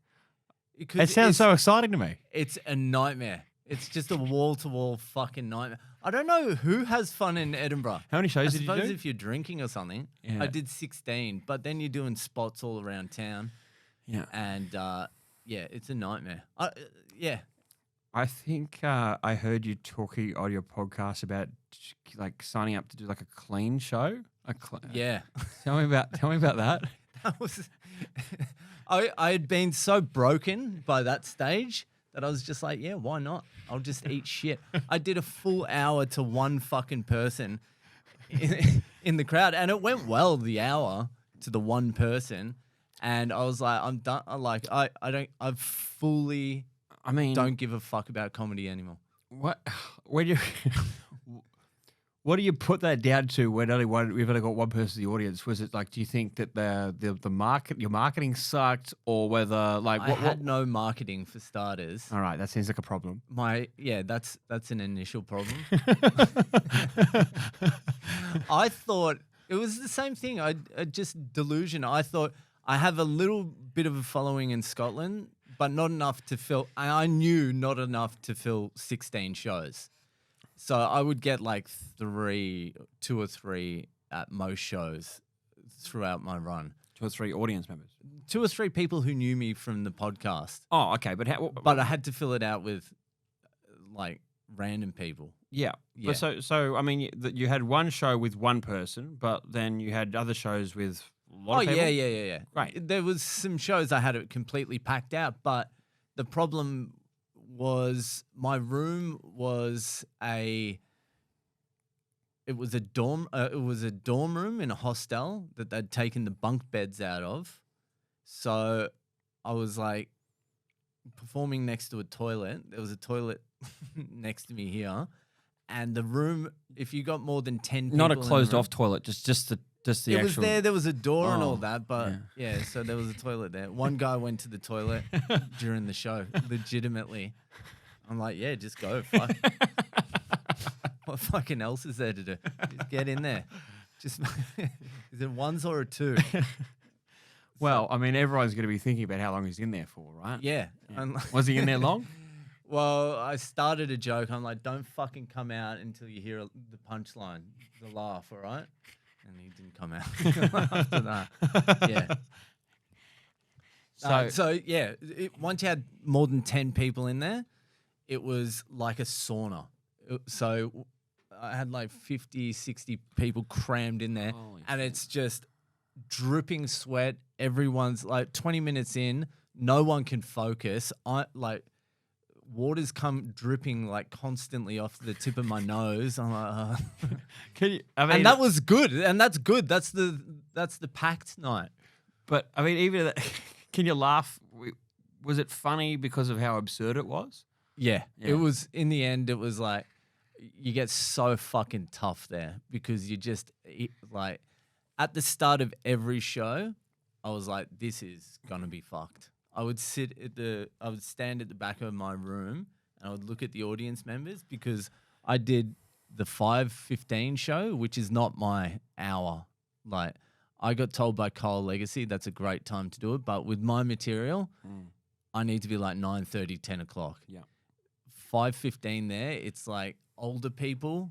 It sounds so exciting to me. It's a nightmare. It's just a wall-to-wall fucking nightmare. I don't know who has fun in Edinburgh. How many shows did you do? I suppose if you're drinking or something. Yeah. I did 16, but then you're doing spots all around town. Yeah. And, it's a nightmare. Yeah. I think I heard you talking on your podcast about like signing up to do like a clean show. Yeah. Tell me about that. That was I had been so broken by that stage that I was just like, yeah, why not? I'll just eat shit. I did a full hour to one fucking person in the crowd, and it went well, the hour to the one person. And I was like, I'm done. I don't give a fuck about comedy anymore. What? What do you put that down to when we've only got one person in the audience? Was it like, do you think that your marketing sucked, or whether like I had no marketing for starters? All right, that seems like a problem. That's an initial problem. I thought it was the same thing. I just delusion. I thought I have a little bit of a following in Scotland, but not enough to fill. I knew not enough to fill 16 shows. So I would get like 2 or 3 at most shows throughout my run. 2 or 3 audience members. 2 or 3 people who knew me from the podcast. Oh, okay. But But I had to fill it out with like random people. Yeah. Yeah. But so I mean, you had one show with one person, but then you had other shows with a lot of people. Yeah. Right. There was some shows I had it completely packed out, but the problem was my room was a dorm room in a hostel that they'd taken the bunk beds out of. So I was like performing next to a toilet. There was a toilet next to me here, and the room, if you got more than 10 people, not a closed off toilet, just the it actual. was there. There was a door and all that, but yeah. So there was a toilet there. One guy went to the toilet during the show, legitimately. I'm like, yeah, just go. Fuck. What fucking else is there to do? Just get in there. Just is it ones or a 2? Well, I mean, everyone's going to be thinking about how long he's in there for, right? Yeah. Was he in there long? Well, I started a joke. I'm like, don't fucking come out until you hear the punchline, the laugh, all right? And he didn't come out after that. Yeah. So yeah, once you had more than 10 people in there, it was like a sauna. So I had like 50, 60 people crammed in there. Holy and shit. It's just dripping sweat. Everyone's like 20 minutes in, no one can focus. Water's come dripping like constantly off the tip of my nose. I'm like, and that was good. And that's good. That's the packed night. But I mean, even can you laugh? Was it funny because of how absurd it was? Yeah. It was, in the end, it was like, you get so fucking tough there because you just like, at the start of every show, I was like, this is gonna be fucked. I would stand at the back of my room and I would look at the audience members because I did the 5:15 show, which is not my hour. Like, I got told by Kyle Legacy that's a great time to do it, but with my material, I need to be like 9:30, 10 o'clock. Yeah. 5:15 there, it's like older people,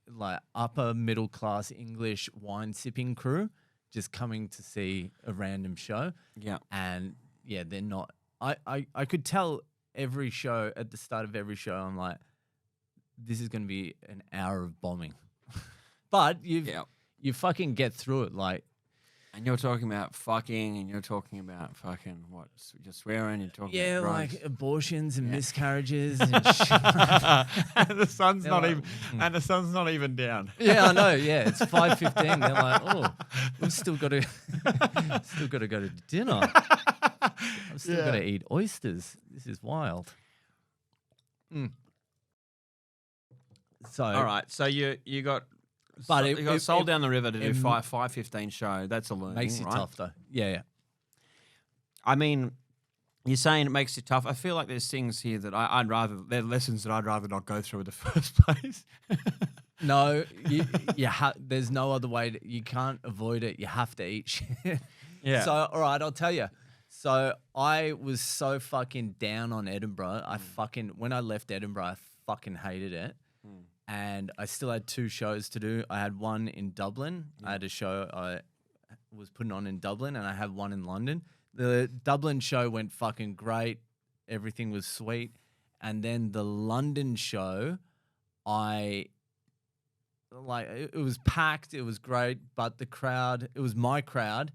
like upper middle class English wine sipping crew just coming to see a random show. Yeah. And yeah, they're not. I could tell every show, at the start of every show, I'm like, this is going to be an hour of bombing. But you fucking get through it. Like, and you're talking about fucking, and you're talking about fucking what? You're swearing. You're talking about drugs. like abortions and miscarriages and shit. And the sun's not like, even, and the sun's not even down. Yeah, I know. Yeah, it's 5:15. They're like, oh, we've still got to go to dinner. I've still got to eat oysters. This is wild. So all right, so you got. But you got sold down the river to do 5:15 show. That's a learning, makes it right? tough though. Yeah. I mean, you're saying it makes it tough. I feel like there's things here that they're lessons that I'd rather not go through in the first place. No, there's no other way. You can't avoid it. You have to eat shit. Yeah. So, all right, I'll tell you. So I was so fucking down on Edinburgh. When I left Edinburgh, I fucking hated it. And I still had 2 shows to do. I had one in Dublin. I had a show I was putting on in Dublin, and I had one in London. The Dublin show went fucking great. Everything was sweet. And then the London show, it was packed. It was great. But the crowd, it was my crowd,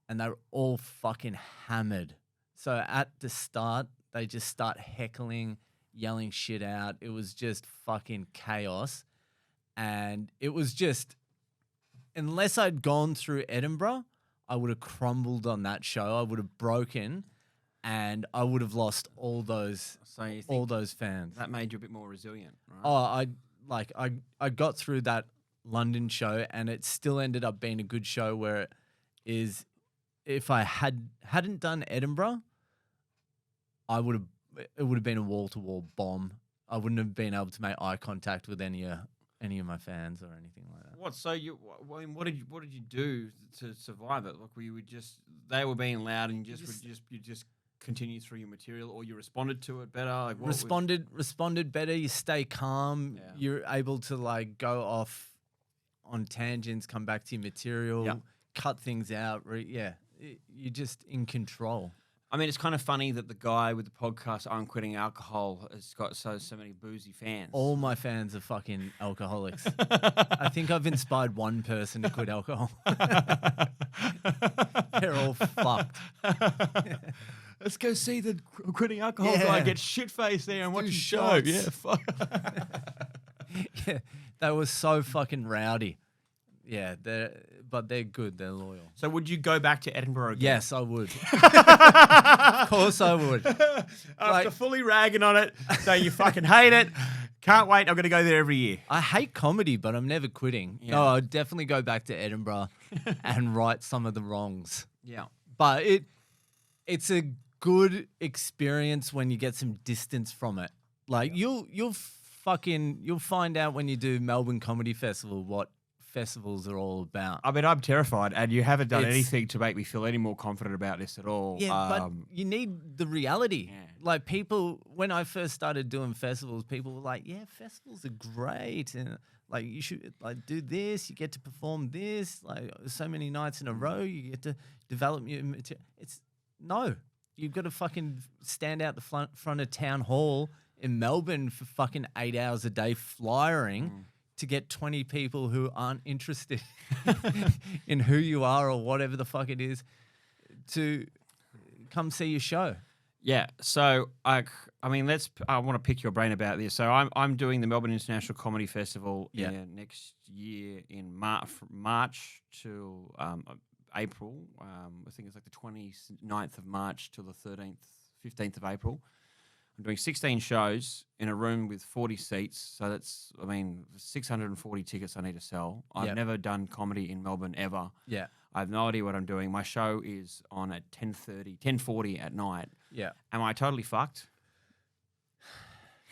and they were all fucking hammered. So at the start, they just start heckling, yelling shit out. It was just fucking chaos. And it was just, unless I'd gone through Edinburgh, I would have crumbled on that show. I would have broken, and I would have lost all those fans. That made you a bit more resilient, right? Oh, I got through that London show, and it still ended up being a good show. Where it is, if I hadn't done Edinburgh, it would have been a wall-to-wall bomb. I wouldn't have been able to make eye contact with any of my fans or anything like that. What did you do to survive it? Look, they were being loud, and you just continue through your material, or you responded to it better. Like responded better. You stay calm. Yeah. You're able to like go off on tangents, come back to your material, cut things out. You're just in control. I mean, it's kind of funny that the guy with the podcast, I'm Quitting Alcohol, has got so many boozy fans. All my fans are fucking alcoholics. I think I've inspired one person to quit alcohol. They're all fucked. Let's go see the Quitting Alcohol guy get shit-faced there and watch his show. Yeah, fuck. Yeah, they were so fucking rowdy. Yeah, but they're good. They're loyal. So would you go back to Edinburgh again? Yes, I would. Of course I would. After fully ragging on it, saying you fucking hate it, can't wait, I'm going to go there every year. I hate comedy, but I'm never quitting. Yeah. No, I'd definitely go back to Edinburgh and right some of the wrongs. Yeah. But it's a good experience when you get some distance from it. Like you'll find out when you do Melbourne Comedy Festival what festivals are all about. I mean, I'm terrified, and you haven't done anything to make me feel any more confident about this at all. Yeah, but you need the reality. Yeah. Like people, when I first started doing festivals, people were like, "Yeah, festivals are great, and like you should like do this. You get to perform this, like so many nights in a row. You get to develop your material." No, you've got to fucking stand out the front of town hall in Melbourne for fucking 8 hours a day flyering. To get 20 people who aren't interested in who you are or whatever the fuck it is to come see your show. Yeah. So I want to pick your brain about this. So I'm doing the Melbourne International Comedy Festival next year in March till April. I think it's like the 29th of March till the 15th of April. I'm doing 16 shows in a room with 40 seats. So that's, 640 tickets I need to sell. I've Yep. never done comedy in Melbourne ever. Yeah. I have no idea what I'm doing. My show is on at 10:40 at night. Yeah. Am I totally fucked?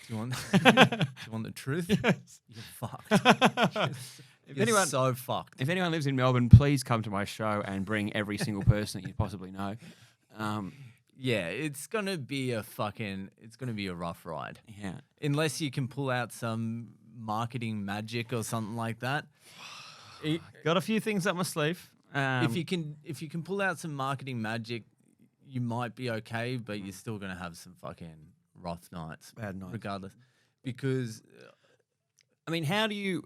Do you want the truth? Yes. You're fucked. You're so fucked. If anyone lives in Melbourne, please come to my show and bring every single person that you possibly know. Yeah, it's gonna be a rough ride. Yeah. Unless you can pull out some marketing magic or something like that. Got a few things up my sleeve. If you can pull out some marketing magic, you might be okay, but you're still gonna have some fucking rough nights, Bad nights. regardless. Because how do you?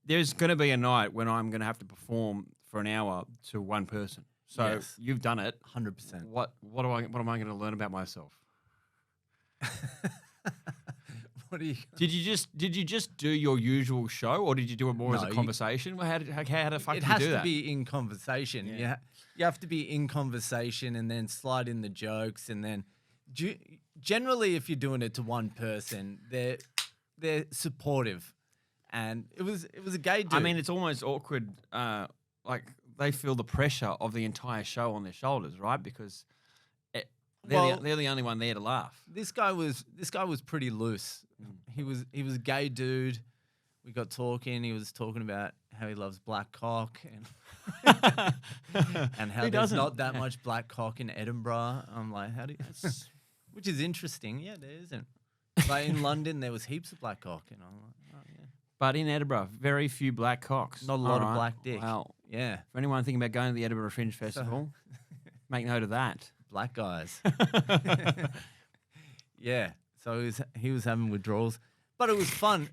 There's going to be a night when I'm going to have to perform for an hour to one person. So Yes. you've done it. 100%. What am I going to learn about myself? What are you? Did you just do your usual show, or did you do it more as a No, conversation? How the fuck It did you do has to that? be in conversation. Yeah. You have to be in conversation and then slide in the jokes, and then generally, if you're doing it to one person, they're supportive. And it was a gay dude. It's almost awkward. Like they feel the pressure of the entire show on their shoulders, right? Because they're the only one there to laugh. This guy was pretty loose. He was a gay dude. We got talking. He was talking about how he loves black cock and and how Who there's doesn't? not that much black cock in Edinburgh. I'm like, how do you? Which is interesting. Yeah, there isn't. But in London, there was heaps of black cock, and I'm like, oh yeah. But in Edinburgh, very few black cocks. Not a lot of Alright. black dick. Well, Yeah, for anyone thinking about going to the Edinburgh Fringe Festival, make note of that. black guys. Yeah, so he was having withdrawals, but it was fun.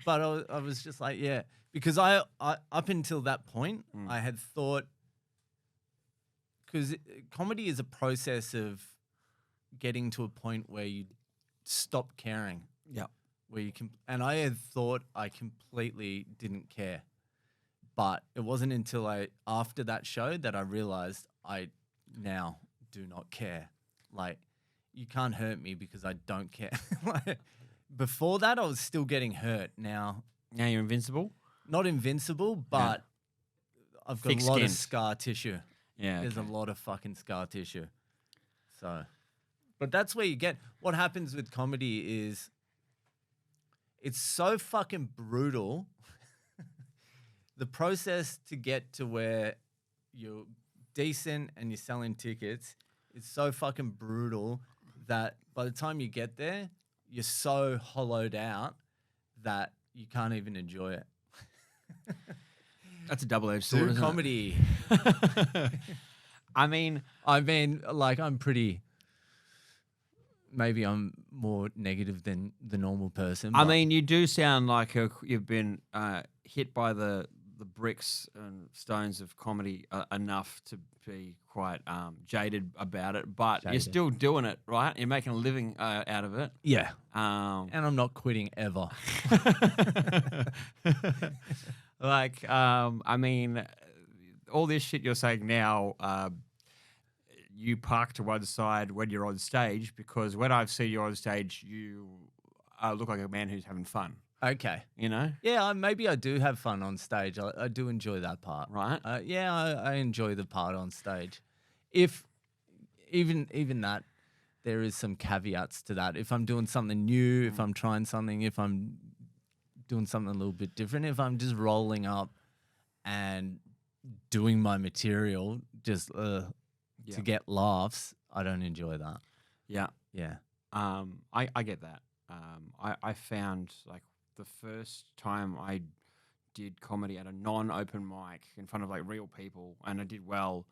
But I was just like, yeah, because I up until that point, I had thought, because comedy is a process of getting to a point where you stop caring. Yeah. Where you can, and I had thought I completely didn't care, but it wasn't until after that show that I realized I now do not care. Like, you can't hurt me because I don't care. Like, before that, I was still getting hurt. Now you're invincible? not invincible, but I've got Thick a lot skin. of scar tissue. Yeah. There's a lot of fucking scar tissue. So, but that's where you get, what happens with comedy is it's so fucking brutal. The process to get to where you're decent and you're selling tickets is so fucking brutal that by the time you get there, you're so hollowed out that you can't even enjoy it. That's a double-edged sword, Do isn't comedy. it? Like, I'm pretty. Maybe I'm more negative than the normal person. but- You do sound like you've been hit by the bricks and stones of comedy enough to be quite jaded about it, but you're Jaded. still doing it, right? You're making a living out of it. yeah, Um, and I'm not quitting ever. all this shit you're saying now, you park to one side when you're on stage, because when I've seen you on stage, you look like a man who's having fun, Okay. you know? Yeah, maybe I do have fun on stage. I do enjoy that part. Right? Yeah, I enjoy the part on stage. If even that, there is some caveats to that. If I'm doing something new, if I'm trying something, if I'm doing something a little bit different, if I'm just rolling up and doing my material just to get laughs, I don't enjoy that. Yeah. Yeah. I get that. I found, like, the first time I did comedy at a non-open mic in front of, like, real people, and I did well,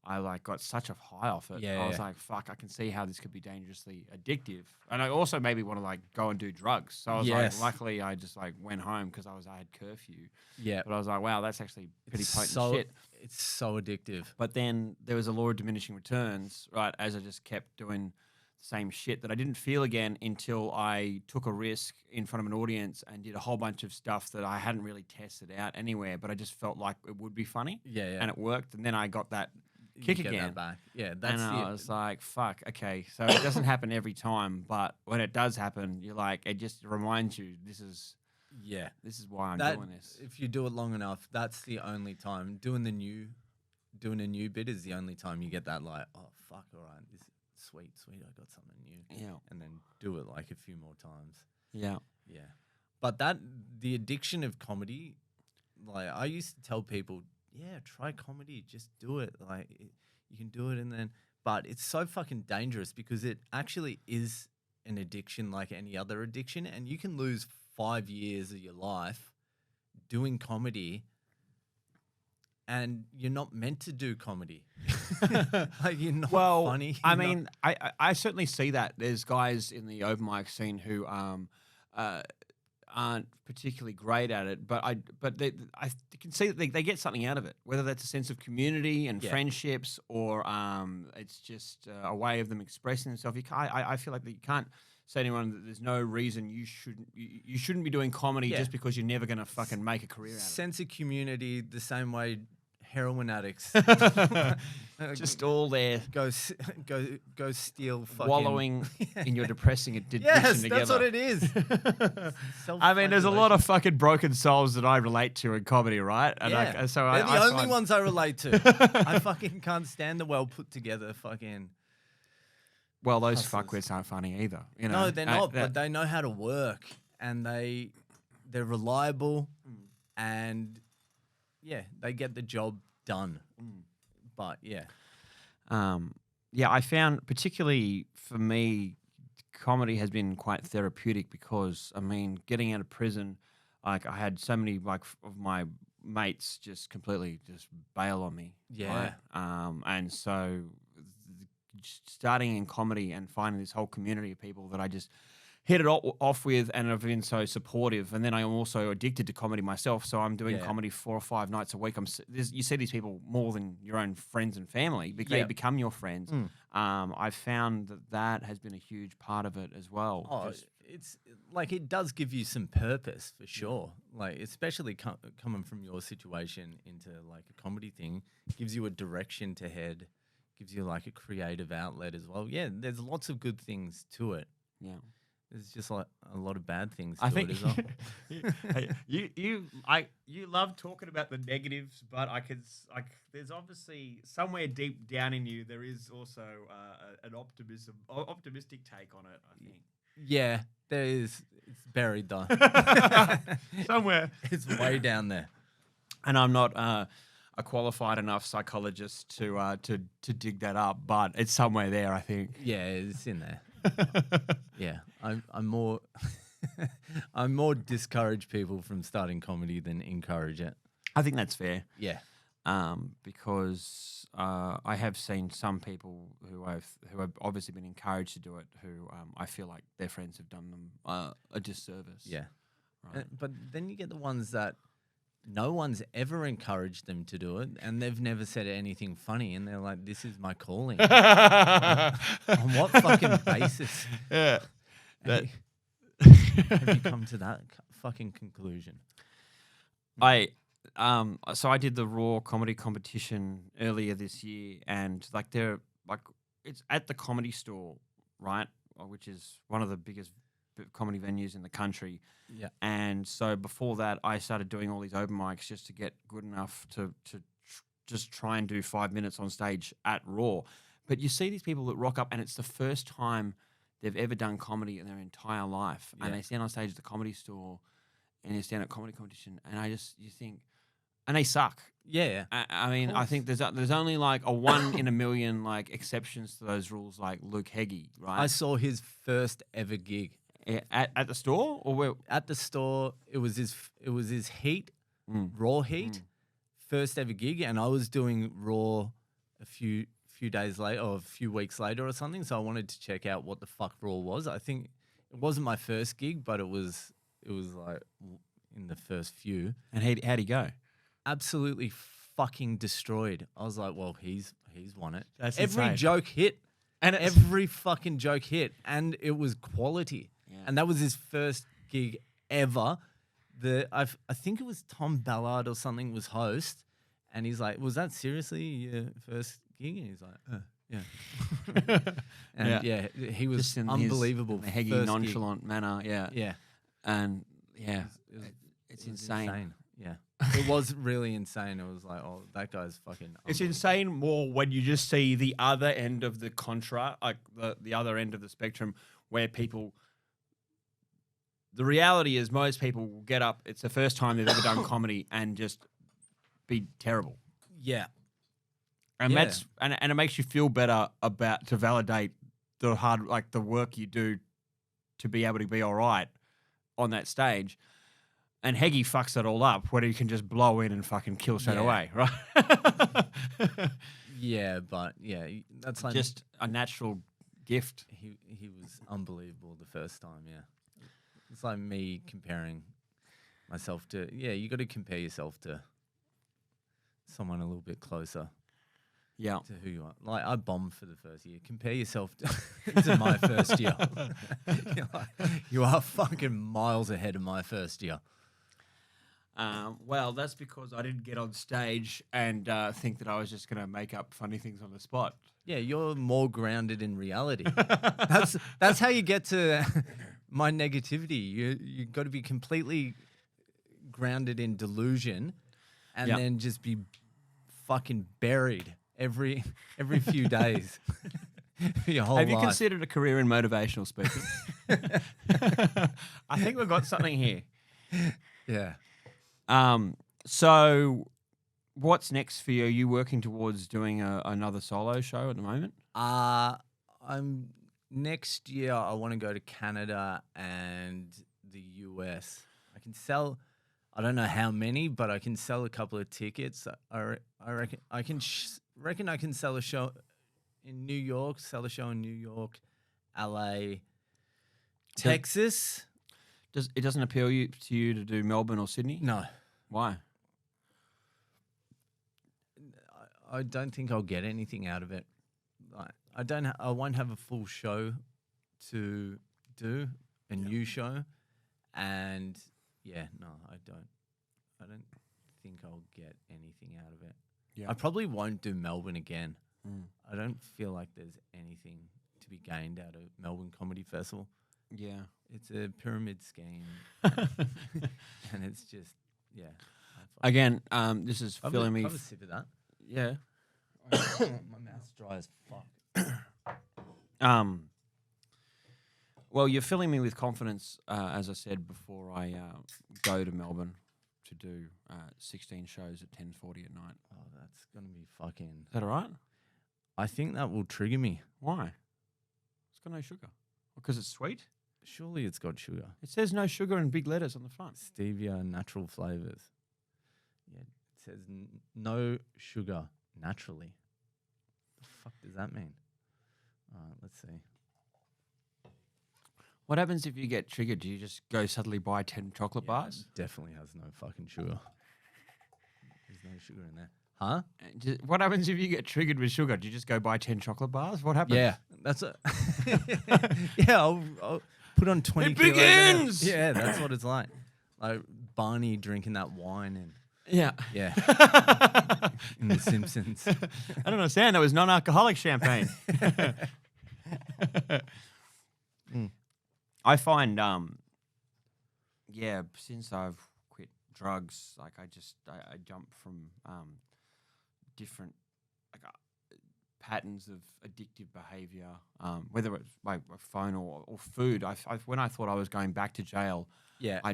I, like, got such a high off it. Yeah, I was yeah. like, fuck, I can see how this could be dangerously addictive. And I also maybe want to, like, go and do drugs. So I was Yes. like, luckily I just, like, went home because I had curfew. Yeah. But I was like, wow, that's actually pretty potent so, shit. It's so addictive. But then there was a law of diminishing returns, right, as I just kept doing the same shit that I didn't feel again until I took a risk in front of an audience and did a whole bunch of stuff that I hadn't really tested out anywhere, but I just felt like it would be funny. Yeah, yeah. And it worked. And then I got that kick get again. that back. Yeah, that's And I was like, fuck, okay. So it doesn't happen every time, but when it does happen, you're like, it just reminds you this is why I'm doing this. If you do it long enough, that's the only time. Doing a new bit is the only time you get that like, oh fuck, all right, this sweet, I got something new. Yeah. And then do it like a few more times. Yeah. Yeah. But the addiction of comedy, like I used to tell people, yeah, try comedy, just do it. Like you can do it but it's so fucking dangerous because it actually is an addiction like any other addiction, and you can lose 5 years of your life doing comedy and you're not meant to do comedy. Like you're not funny. I mean, I certainly see that. There's guys in the open mic scene who aren't particularly great at it, but I can see that they get something out of it, whether that's a sense of community and friendships or it's just a way of them expressing themselves. I feel like that you can't say to anyone that there's no reason you shouldn't be doing comedy just because you're never going to fucking make a career out of it. Sense of community, the same way heroin addicts just all there go steal fucking wallowing in your depressing addiction yes, together. that's what it is. I mean, there's a lot of fucking broken souls that I relate to in comedy, right? And they're the only ones I relate to. I fucking can't stand the well put together fucking. Well, those fuckwits aren't funny either. You know? No, they're not, but they know how to work and they're reliable and they get the job done. But I found particularly for me, comedy has been quite therapeutic because I mean, getting out of prison, like I had so many of my mates just completely just bail on me. Yeah. Right? And so starting in comedy and finding this whole community of people that I just hit it off with and have been so supportive. And then I'm also addicted to comedy myself. So I'm doing comedy 4 or 5 nights a week. You see these people more than your own friends and family because they become your friends. I've found that has been a huge part of it as well. Oh, it's like it does give you some purpose for sure. Like especially coming from your situation into like a comedy thing, gives you a direction to head, gives you like a creative outlet as well. Yeah, there's lots of good things to it. Yeah. There's just like a lot of bad things to it as well. You love talking about the negatives, but there's obviously somewhere deep down in you there is also an optimistic take on it, I think. Yeah, there is. It's buried though. Somewhere. It's way down there. And I'm not a qualified enough psychologist to dig that up, but it's somewhere there, I think. Yeah, it's in there. Yeah, I'm more I'm more discourage people from starting comedy than encourage it. I think that's fair. Yeah. Because I have seen some people who have obviously been encouraged to do it who I feel like their friends have done them a disservice. Yeah. Right. But then you get the ones that no one's ever encouraged them to do it and they've never said anything funny and they're like, this is my calling. On what fucking basis? Yeah. Have you come to that fucking conclusion? So I did the Raw comedy competition earlier this year and it's at the Comedy Store, right? Which is one of the biggest comedy venues in the country. Yeah. And so before that, I started doing all these open mics just to get good enough to just try and do 5 minutes on stage at Raw. But you see these people that rock up and it's the first time they've ever done comedy in their entire life. Yeah. And they stand on stage at the Comedy Store and they stand at comedy competition and you think, and they suck. Yeah. I mean, I think there's only like a 1 in a million like exceptions to those rules, like Luke Heggie, right? I saw his first ever gig. At the store or where? At the store, it was his heat, Raw heat, first ever gig, and I was doing Raw a few days later or a few weeks later or something. So I wanted to check out what the fuck Raw was. I think it wasn't my first gig, but it was like in the first few. And how'd he go? Absolutely fucking destroyed. I was like, well, he's won it. That's every insane. joke hit, and every fucking joke hit, and it was quality. Yeah. And that was his first gig ever. I think it was Tom Ballard or something was host, and he's like, "Was that seriously your first gig? And he's like, yeah. And yeah, he was Just in unbelievable. in the Heggy first nonchalant manner, yeah. Yeah. And yeah, it's it was insane. Yeah. It was really insane. It was like, oh, that guy's fucking It's unbelievable. insane more when you just see the other end of the contrast, like the other end of the spectrum, where people. The reality is, most people will get up. It's the first time they've ever done comedy and just be terrible. Yeah. And that's and it makes you feel better about to validate the hard, like the work you do to be able to be all right on that stage. And Heggy fucks it all up, where he can just blow in and fucking kill straight away, right? Yeah, but yeah, that's like Just a natural gift. he was unbelievable the first time. Yeah, it's like me comparing myself to. Yeah, you got to compare yourself to someone a little bit closer. Yeah. To who you are. Like, I bombed for the first year. Compare yourself to my first year. You are fucking miles ahead of my first year. Well, that's because I didn't get on stage and think that I was just going to make up funny things on the spot. Yeah, you're more grounded in reality. That's how you get to my negativity. You got to be completely grounded in delusion, and then just be fucking buried every few days. Your whole Have you life. considered a career in motivational speaking? I think we've got something here. Yeah. So what's next for you? Are you working towards doing another solo show at the moment? I'm next year. I want to go to Canada and the US. I can sell. I don't know how many, but I can sell a couple of tickets. I reckon I can I can sell a show in New York. Sell a show in New York, LA, Texas. It doesn't appeal to you to do Melbourne or Sydney? No. Why? I don't think I'll get anything out of it. I won't have a full show to do, a new show, and yeah, no, I don't think I'll get anything out of it. Yeah. I probably won't do Melbourne again. Mm. I don't feel like there's anything to be gained out of Melbourne Comedy Festival. Yeah. It's a pyramid scheme, and it's just, yeah. Again, this is filling me. Have a sip of that. Yeah. My mouth's dry as fuck. Well, you're filling me with confidence, as I said before. I go to Melbourne to do 16 shows at 10:40 at night. Oh, that's gonna be fucking. Is that all right? I think that will trigger me. Why? It's got no sugar. Because it's sweet. Surely it's got sugar. It says no sugar in big letters on the front. Stevia natural flavors. Yeah, it says no sugar naturally. The fuck does that mean? All right, let's see. What happens if you get triggered? Do you just go suddenly buy 10 chocolate bars? It definitely has no fucking sugar. There's no sugar in there. Huh? What happens if you get triggered with sugar? Do you just go buy 10 chocolate bars? What happens? Yeah, that's a. Yeah, I'll put on 20. It begins! Yeah, that's what it's like. Like Barney drinking that wine and. Yeah. Yeah. In The Simpsons. I don't understand. That was non-alcoholic champagne. I find, since I've quit drugs, like I jump from different patterns of addictive behavior, whether it's my phone or food. When I thought I was going back to jail, I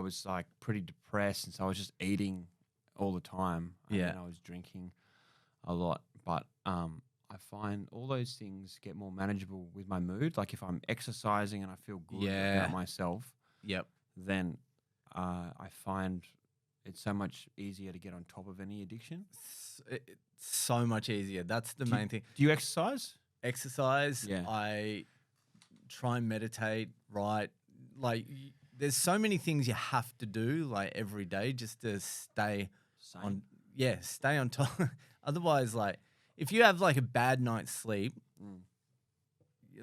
was like pretty depressed, and so I was just eating all the time. And I was drinking a lot, but I find all those things get more manageable with my mood. Like if I'm exercising and I feel good about myself, then I find it's so much easier to get on top of any addiction. It's so much easier. That's the main thing. Do you exercise? Exercise. Yeah. I try and meditate, write. Like, there's so many things you have to do, like, every day just to stay on. Yeah, stay on top. Otherwise, like, if you have, like, a bad night's sleep,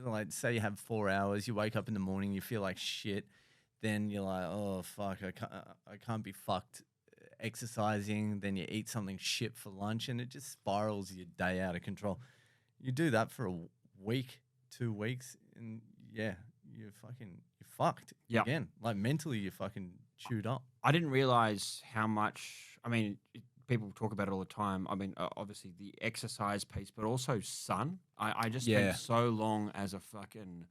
like, say you have 4 hours, you wake up in the morning, you feel like shit, then you're like, oh, fuck, I can't be fucked exercising, then you eat something shit for lunch, and it just spirals your day out of control. You do that for a week, 2 weeks, and you're fucked again. Like mentally, you're fucking chewed up. I didn't realize how much. I mean, people talk about it all the time. I mean, obviously the exercise piece, but also sun. I just spent so long as a fucking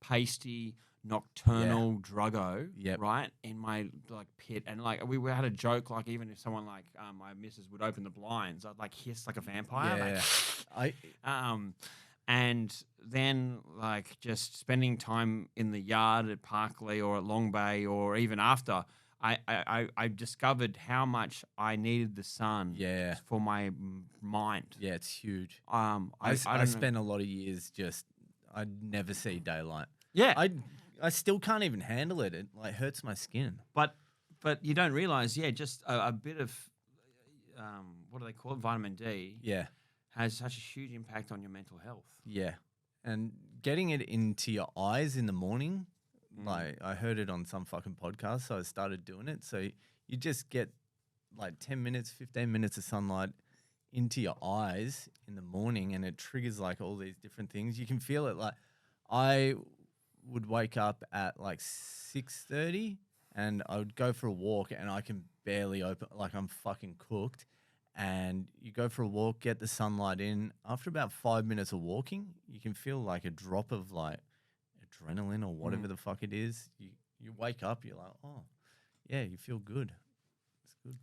pasty nocturnal druggo, right, in my like pit, and like we had a joke, like even if someone like my missus would open the blinds, I'd like hiss like a vampire, and then like just spending time in the yard at Parkley or at Long Bay or even after. I discovered how much I needed the sun for my mind. Yeah, it's huge. I spent a lot of years I'd never see daylight. Yeah. I still can't even handle it. It like hurts my skin. But you don't realize, just a bit of what do they call it? Vitamin D. Yeah. Has such a huge impact on your mental health. Yeah. And getting it into your eyes in the morning, like I heard it on some fucking podcast, so I started doing it. So you just get like 10 minutes, 15 minutes of sunlight into your eyes in the morning, and it triggers like all these different things. You can feel it. Like I would wake up at like 6:30 and I would go for a walk, and I can barely open, like I'm fucking cooked. And you go for a walk, get the sunlight in. After about 5 minutes of walking, you can feel like a drop of like adrenaline or whatever the fuck it is. You wake up, you're like, oh, yeah, you feel good. It's good.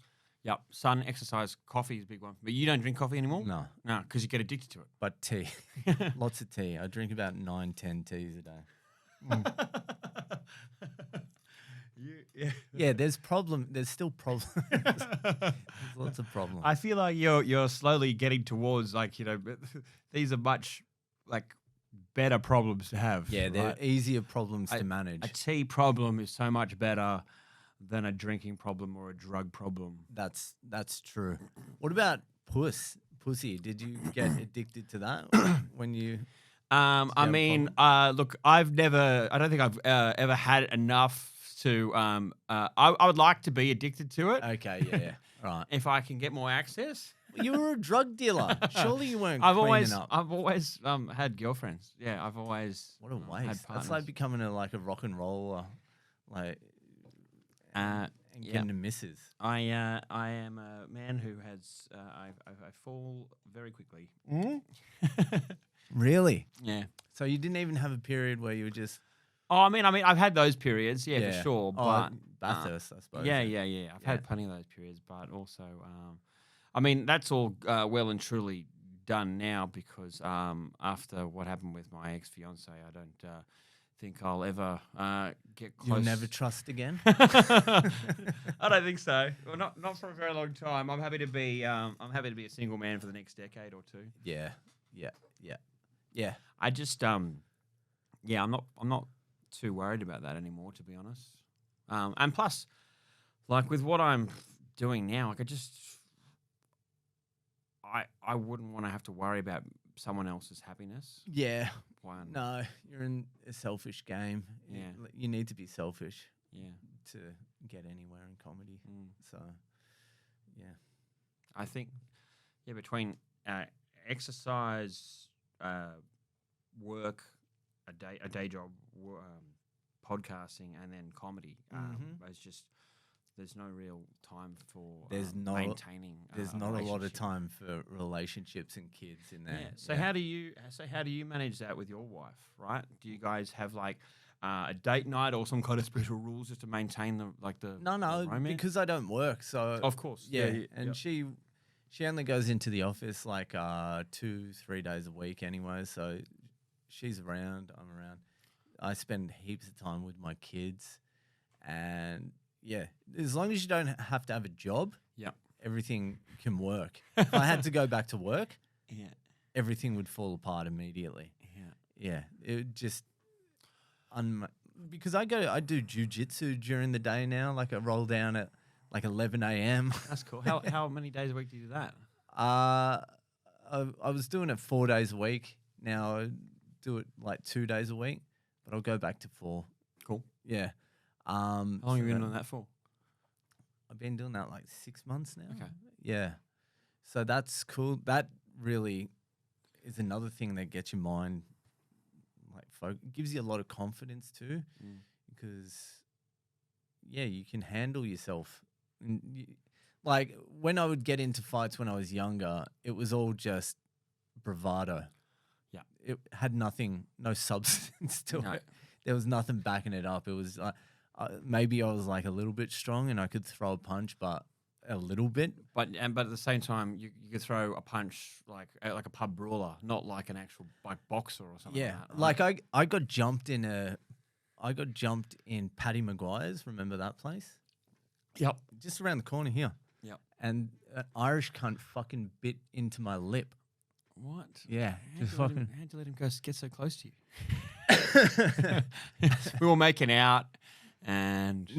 Yep. Sun, exercise, coffee is a big one. But you don't drink coffee anymore? No. No, because you get addicted to it. But tea. Lots of tea. I drink about 9-10 teas a day. Yeah, there's still problems. There's lots of problems. I feel like you're slowly getting towards like, these are much like better problems to have. Yeah, they're easier problems to manage. A tea problem is so much better than a drinking problem or a drug problem. That's true. What about pussy? Did you get addicted to that when you? I mean, look, I don't think I've ever had enough to. I would like to be addicted to it. Okay, yeah, right. If I can get more access. You were a drug dealer. Surely you weren't. I've always had girlfriends. Yeah, I've always. What a waste. That's like becoming a rock and roller, like. And getting a missus. I am a man who has I fall very quickly. Really? Yeah. So you didn't even have a period where you were just. Oh, I mean, I've had those periods, for sure. But Bathurst, I suppose. Yeah. I've had plenty of those periods, but also, I mean, that's all well and truly done now because after what happened with my ex-fiance, I don't think I'll ever get close. You'll never trust again? I don't think so. Well, not for a very long time. I'm happy to be a single man for the next decade or two. Yeah. I just I'm not too worried about that anymore, to be honest. And plus, like with what I'm doing now, like I wouldn't want to have to worry about someone else's happiness. Yeah. No, you're in a selfish game. Yeah. You need to be selfish. Yeah. To get anywhere in comedy. So, yeah. I think, between exercise, work, a day job, podcasting, and then comedy, it's just there's no real time for maintaining. There's not a lot of time for relationships and kids in there. Yeah. So how do you manage that with your wife? Right? Do you guys have like a date night or some kind of special rules just to maintain the romance? Because I don't work. So of course, and she only goes into the office like 2-3 days a week anyway. So she's around, I'm around. I spend heaps of time with my kids, and as long as you don't have to have a job, everything can work. If I had to go back to work, everything would fall apart immediately. Yeah, it would just because I do jujitsu during the day now. Like I roll down at like 11 a.m. That's cool. How many days a week do you do that? I was doing it 4 days a week. Now I do it like 2 days a week, but I'll go back to 4. Cool. Yeah. How long have you been on that for? I've been doing that like 6 months now. Okay. Yeah. So that's cool. That really is another thing that gets your mind like gives you a lot of confidence too, because you can handle yourself. Like when I would get into fights when I was younger, it was all just bravado. Yeah. It had no substance to it. There was nothing backing it up. It was like maybe I was like a little bit strong and I could throw a punch, but a little bit. But at the same time, you could throw a punch like a pub brawler, not like an actual like boxer or something. Yeah, like that, right? like I got jumped in Paddy Maguire's. Remember that place? Yep. Just around the corner here. Yep. And an Irish cunt fucking bit into my lip. What? Yeah. How'd you let him get so close to you? We were making out, and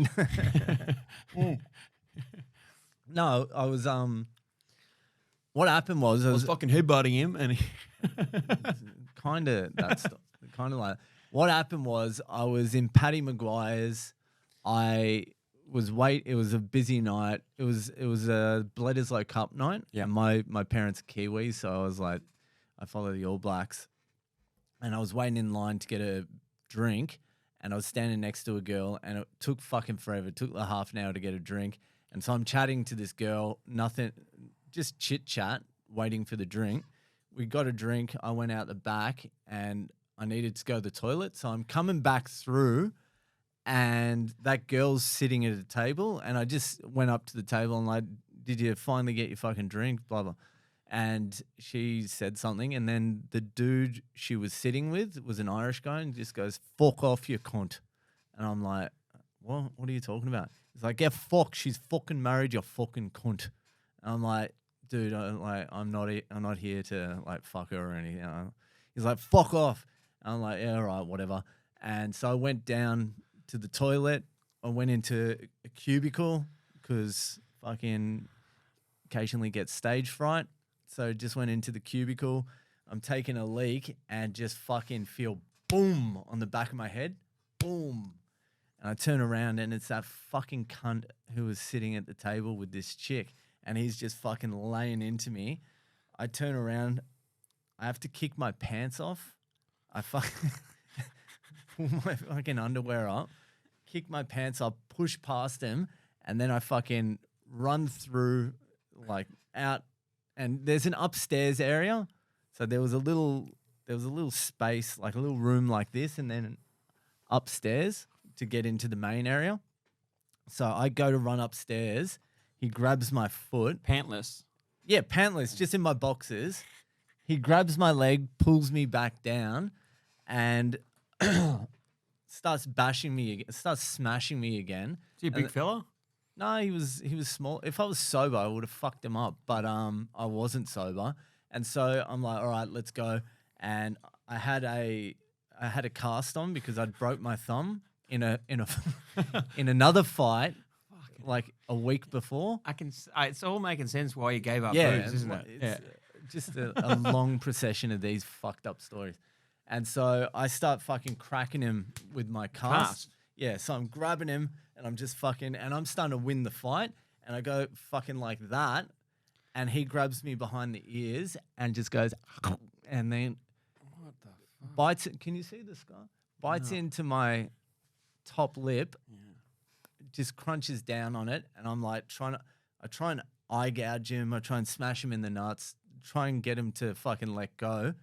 no, I was what happened was I was fucking headbutting him, and kind of like what happened was I was in Paddy Maguire's. It was a busy night. It was a Bledisloe Cup night. Yeah. And my parents are Kiwis, so I was like, I follow the All Blacks, and I was waiting in line to get a drink, and I was standing next to a girl, and it took fucking forever. It took like half an hour to get a drink, and so I'm chatting to this girl, nothing, just chit chat, waiting for the drink. We got a drink. I went out the back, and I needed to go to the toilet, so I'm coming back through. And that girl's sitting at a table, and I just went up to the table and like, did you finally get your fucking drink? Blah, blah. And she said something, and then the dude she was sitting with was an Irish guy and just goes, "Fuck off, you cunt." And I'm like, what are you talking about? He's like, "Yeah, fuck, she's fucking married, you fucking cunt." And I'm like, dude, I'm not here to like fuck her or anything. He's like, "Fuck off." And I'm like, yeah, all right, whatever. And so I went down to the toilet. I went into a cubicle because fucking occasionally get stage fright. So just went into the cubicle. I'm taking a leak and just fucking feel boom on the back of my head. Boom. And I turn around and it's that fucking cunt who was sitting at the table with this chick, and he's just fucking laying into me. I turn around. I have to kick my pants off. I fucking pull my fucking underwear up, kick my pants up, push past him, and then I fucking run through, like, out. And there's an upstairs area, so there was a little space, like a little room like this, and then upstairs to get into the main area. So I go to run upstairs. He grabs my foot. Pantless. Yeah, pantless, just in my boxers. He grabs my leg, pulls me back down, and starts bashing me again, starts smashing me again. Is he a big fella? No, he was small. If I was sober, I would have fucked him up, but I wasn't sober. And so I'm like, all right, let's go. And I had a cast on because I'd broke my thumb in another fight like a week before. It's all making sense why you gave up booze, isn't it? It's just a long procession of these fucked up stories. And so I start fucking cracking him with my cast. Yeah, so I'm grabbing him and I'm just fucking, and I'm starting to win the fight. And I go fucking like that. And he grabs me behind the ears and just goes, and then What the fuck? bites it. Can you see the scar? Bites into my top lip, just crunches down on it. And I'm like I try and eye gouge him. I try and smash him in the nuts, try and get him to fucking let go.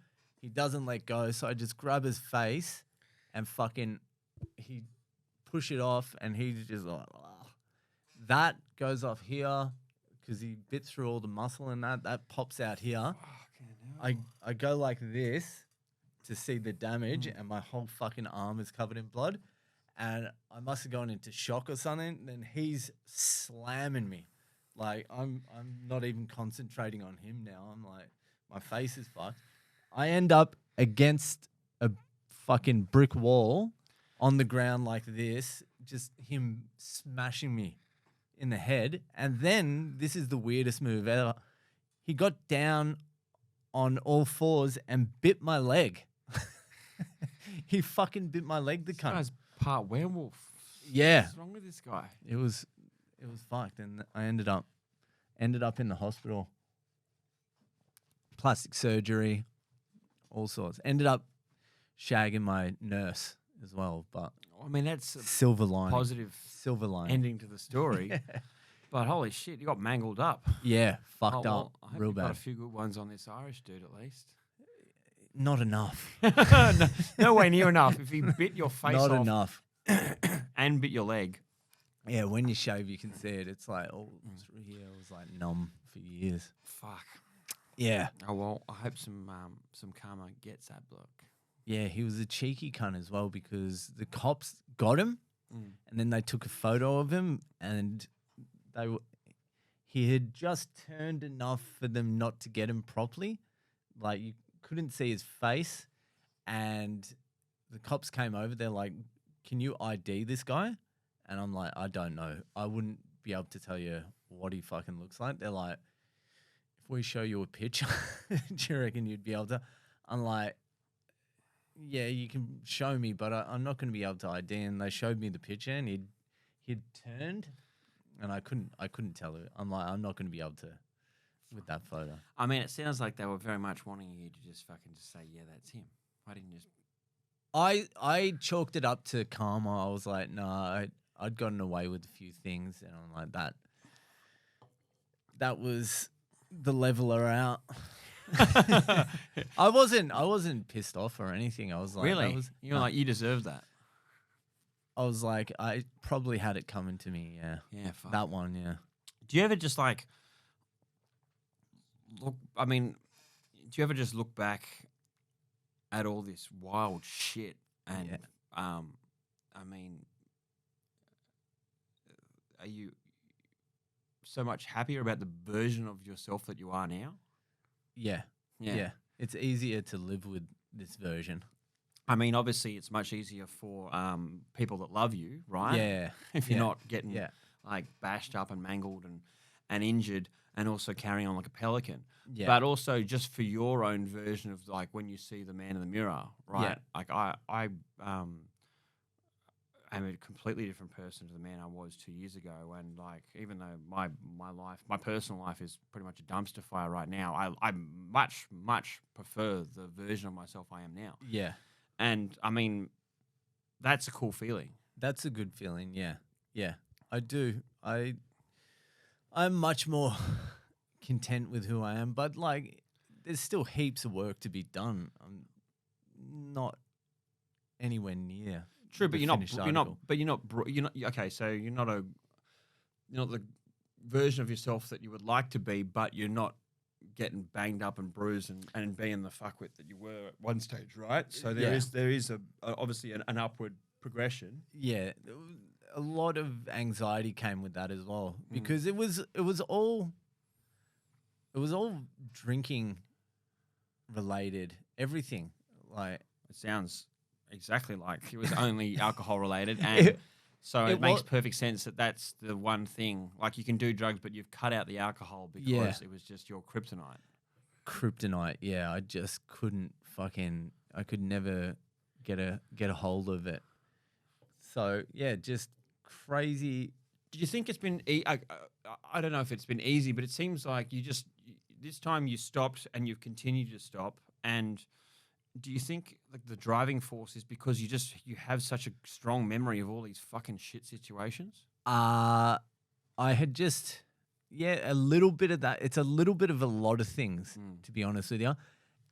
He doesn't let go. So I just grab his face and fucking, he push it off, and he just like, that goes off here because he bit through all the muscle, and that pops out here. I go like this to see the damage, and my whole fucking arm is covered in blood, and I must have gone into shock or something. Then he's slamming me, like I'm not even concentrating on him now. I'm like, my face is fucked. I end up against a fucking brick wall on the ground like this, just him smashing me in the head. And then, this is the weirdest move ever. He got down on all fours and bit my leg. He fucking bit my leg, the This cunt. guy's part werewolf. Yeah. What's wrong with this guy? It was it was fucked, and I ended up in the hospital, plastic surgery, all sorts. Ended up shagging my nurse as well, but I mean, that's a silver lining, positive silver lining. ending to the story. But holy shit, you got mangled up. Yeah, fucked well, up, I hope real you've bad. got a few good ones on this Irish dude at least. Not enough. No way near enough. If he bit your face Not off enough. and bit your leg. Yeah, when you shave, you can see it. It's like through here, it was like numb for years. Fuck. Yeah. Oh well, I hope some karma gets that bloke. Yeah, he was a cheeky cunt as well because the cops got him, and then they took a photo of him, and he had just turned enough for them not to get him properly. Like, you couldn't see his face, and the cops came over. They're like, "Can you ID this guy?" And I'm like, "I don't know. I wouldn't be able to tell you what he fucking looks like." They're like, "If we show you a picture, do you reckon you'd be able to?" I'm like, "Yeah, you can show me, but I'm not going to be able to ID." And they showed me the picture, and he'd turned, and I couldn't tell it. I'm like, I'm not going to be able to with that photo. I mean, it sounds like they were very much wanting you to just fucking just say, yeah, that's him. Why didn't you just... I chalked it up to karma. I was like, nah, I'd gotten away with a few things, and I'm like, that was the leveler out. I wasn't pissed off or anything. I was like, Really? You were like, you deserve that. I was like, I probably had it coming to me. Yeah. Yeah, fuck. That one. Yeah. Do you ever just like look? I mean, do you ever just look back at all this wild shit and I mean, are you so much happier about the version of yourself that you are now? Yeah. It's easier to live with this version. I mean, obviously, it's much easier for people that love you, right? Yeah. If you're not getting like bashed up and mangled and injured, and also carrying on like a pelican. Yeah. But also just for your own version of like when you see the man in the mirror, right? Yeah. Like I am a completely different person to the man I was 2 years ago, and like even though my personal life is pretty much a dumpster fire right now, I much prefer the version of myself I am now. Yeah. And I mean, that's a cool feeling. That's a good feeling. Yeah. Yeah. I do. I'm much more content with who I am, but like there's still heaps of work to be done. I'm not anywhere near. True, but you're not okay. So you're not the version of yourself that you would like to be, but you're not getting banged up and bruised and being the fuckwit that you were at one stage, right? So there is obviously an upward progression. Yeah, a lot of anxiety came with that as well because it was all drinking related, everything. Like, it sounds exactly like it was only alcohol related, and so it makes perfect sense that that's the one thing. Like, you can do drugs, but you've cut out the alcohol because it was just your kryptonite. Kryptonite, yeah. I just couldn't I could never get a hold of it. So yeah, just crazy. Do you think it's been? I don't know if it's been easy, but it seems like this time you stopped and you've continued to stop. And do you think like the driving force is because you have such a strong memory of all these fucking shit situations? I had just a little bit of that. It's a little bit of a lot of things, to be honest with you.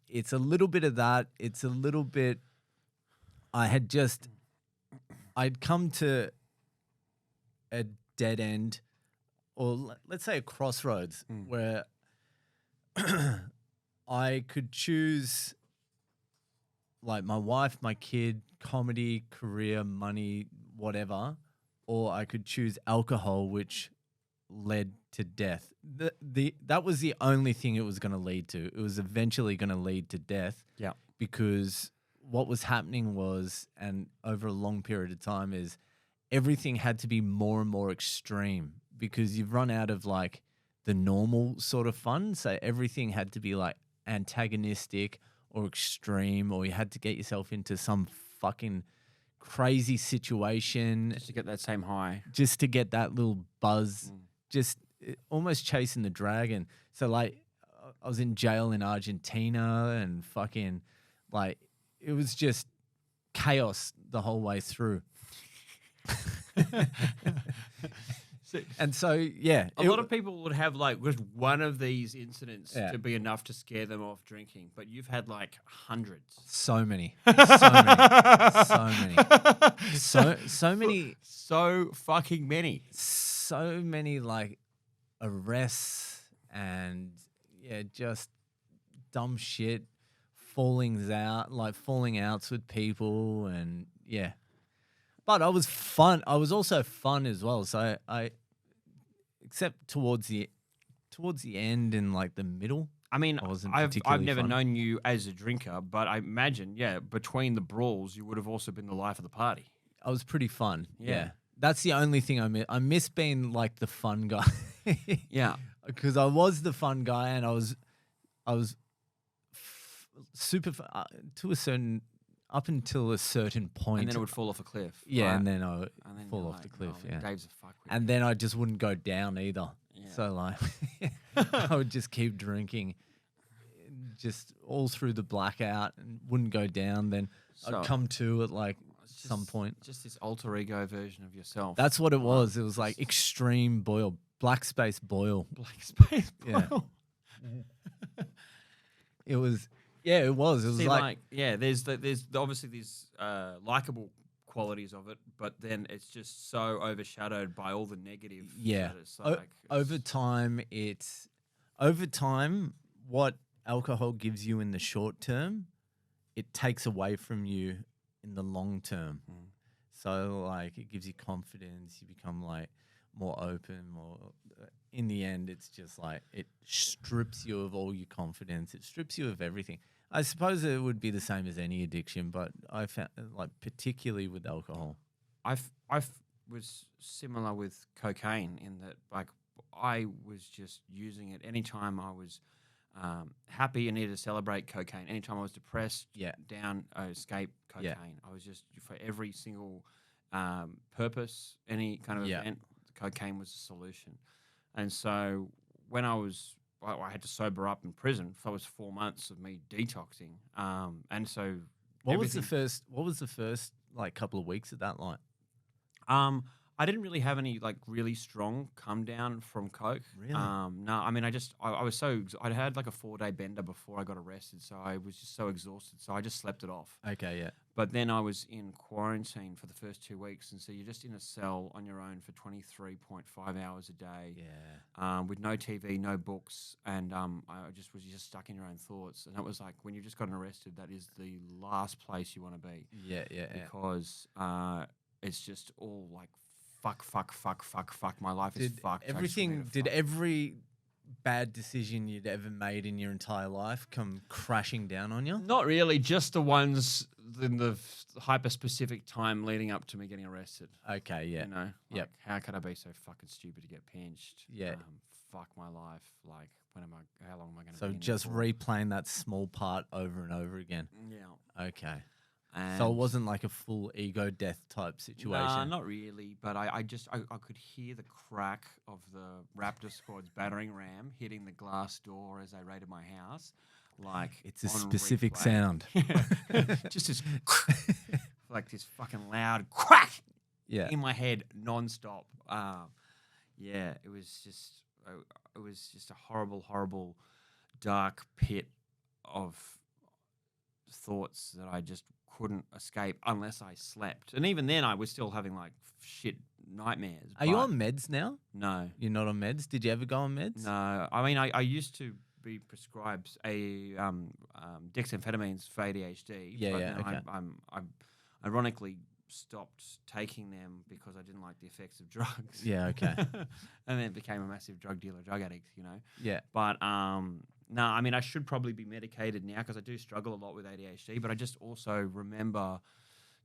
It's a little bit of that. It's a little bit. I'd come to a dead end, or let's say a crossroads, where I could choose like my wife, my kid, comedy, career, money, whatever, or I could choose alcohol, which led to death. That was the only thing it was going to lead to. It was eventually going to lead to death. Yeah. Because what was happening was, and over a long period of time, is everything had to be more and more extreme because you've run out of like the normal sort of fun. So everything had to be like antagonistic or extreme, or you had to get yourself into some fucking crazy situation Just to get that same high. just to get that little buzz, just almost chasing the dragon. So like I was in jail in Argentina and fucking like it was just chaos the whole way through. And so, yeah. A lot of people would have like just one of these incidents to be enough to scare them off drinking, but you've had like hundreds. So many. So many. So many. So fucking many. So many like arrests and just dumb shit, falling outs with people and But I was fun. I was also fun as well. So except towards the end and like the middle. I mean, I've never fun. known you as a drinker, but I imagine, between the brawls, you would have also been the life of the party. I was pretty fun. Yeah. That's the only thing I miss. I miss being like the fun guy. Yeah. Because I was the fun guy and I was super up until a certain point. And then it would fall off a cliff. Yeah, right? and then I would fall off the cliff. Oh, yeah. Dave's a fuckwit. And then I just wouldn't go down either. Yeah. So like I would just keep drinking just all through the blackout and wouldn't go down. Then I'd come to at like some point. Just this alter ego version of yourself. That's what it was. It was like extreme Boyle, black space Boyle. Black space Boyle. Yeah. It was. Yeah, it was. It was See, like there's obviously these likable qualities of it, but then it's just so overshadowed by all the negative. Yeah. That it's like, over time, what alcohol gives you in the short term, it takes away from you in the long term. So like it gives you confidence. You become like more open, more. In the end, it's just like it strips you of all your confidence. It strips you of everything. I suppose it would be the same as any addiction, but I found like particularly with alcohol. I was similar with cocaine in that like I was just using it anytime I was happy and needed to celebrate cocaine. Anytime I was depressed, down, I escape cocaine. Yeah. I was just for every single purpose, any kind of event, cocaine was a solution. And so when I had to sober up in prison. So it was 4 months of me detoxing. And so what was the first like couple of weeks of that like? I didn't really have any like really strong come down from coke. Really? No, I mean, I was so I had like a 4-day bender before I got arrested, so I was just so exhausted, so I just slept it off. Okay, yeah. But then I was in quarantine for the first 2 weeks, and so you're just in a cell on your own for 23.5 hours a day. Yeah. With no TV, no books, and I was just stuck in your own thoughts. And that was like when you've just gotten arrested, that is the last place you want to be. Yeah. Because it's just all like fuck. My life is fucked. Did every bad decision you'd ever made in your entire life come crashing down on you? Not really, just the ones in the hyper-specific time leading up to me getting arrested. Okay, yeah. You know? Like, Yep. how could I be so fucking stupid to get pinched? Yeah. Fuck my life. Like, how long am I going to So be in just there for? replaying that small part over and over again. Yeah. Okay. And So it wasn't like a full ego death type situation. Nah, not really. But I could hear the crack of the Raptor Squad's battering ram hitting the glass door as they raided my house. Like It's a on specific replay. sound. Just this, like this fucking loud crack Yeah. in my head nonstop. Yeah, it was just a horrible, dark pit of thoughts that I just couldn't escape unless I slept. And even then, I was still having like shit nightmares. Are you on meds now? No. You're not on meds? Did you ever go on meds? No. I mean, I used to be prescribed dexamphetamines for ADHD. Yeah, but yeah, then okay. I ironically stopped taking them because I didn't like the effects of drugs. Yeah, okay. And then became a massive drug dealer, drug addict, you know. Yeah. But no, I mean, I should probably be medicated now because I do struggle a lot with ADHD, but I just also remember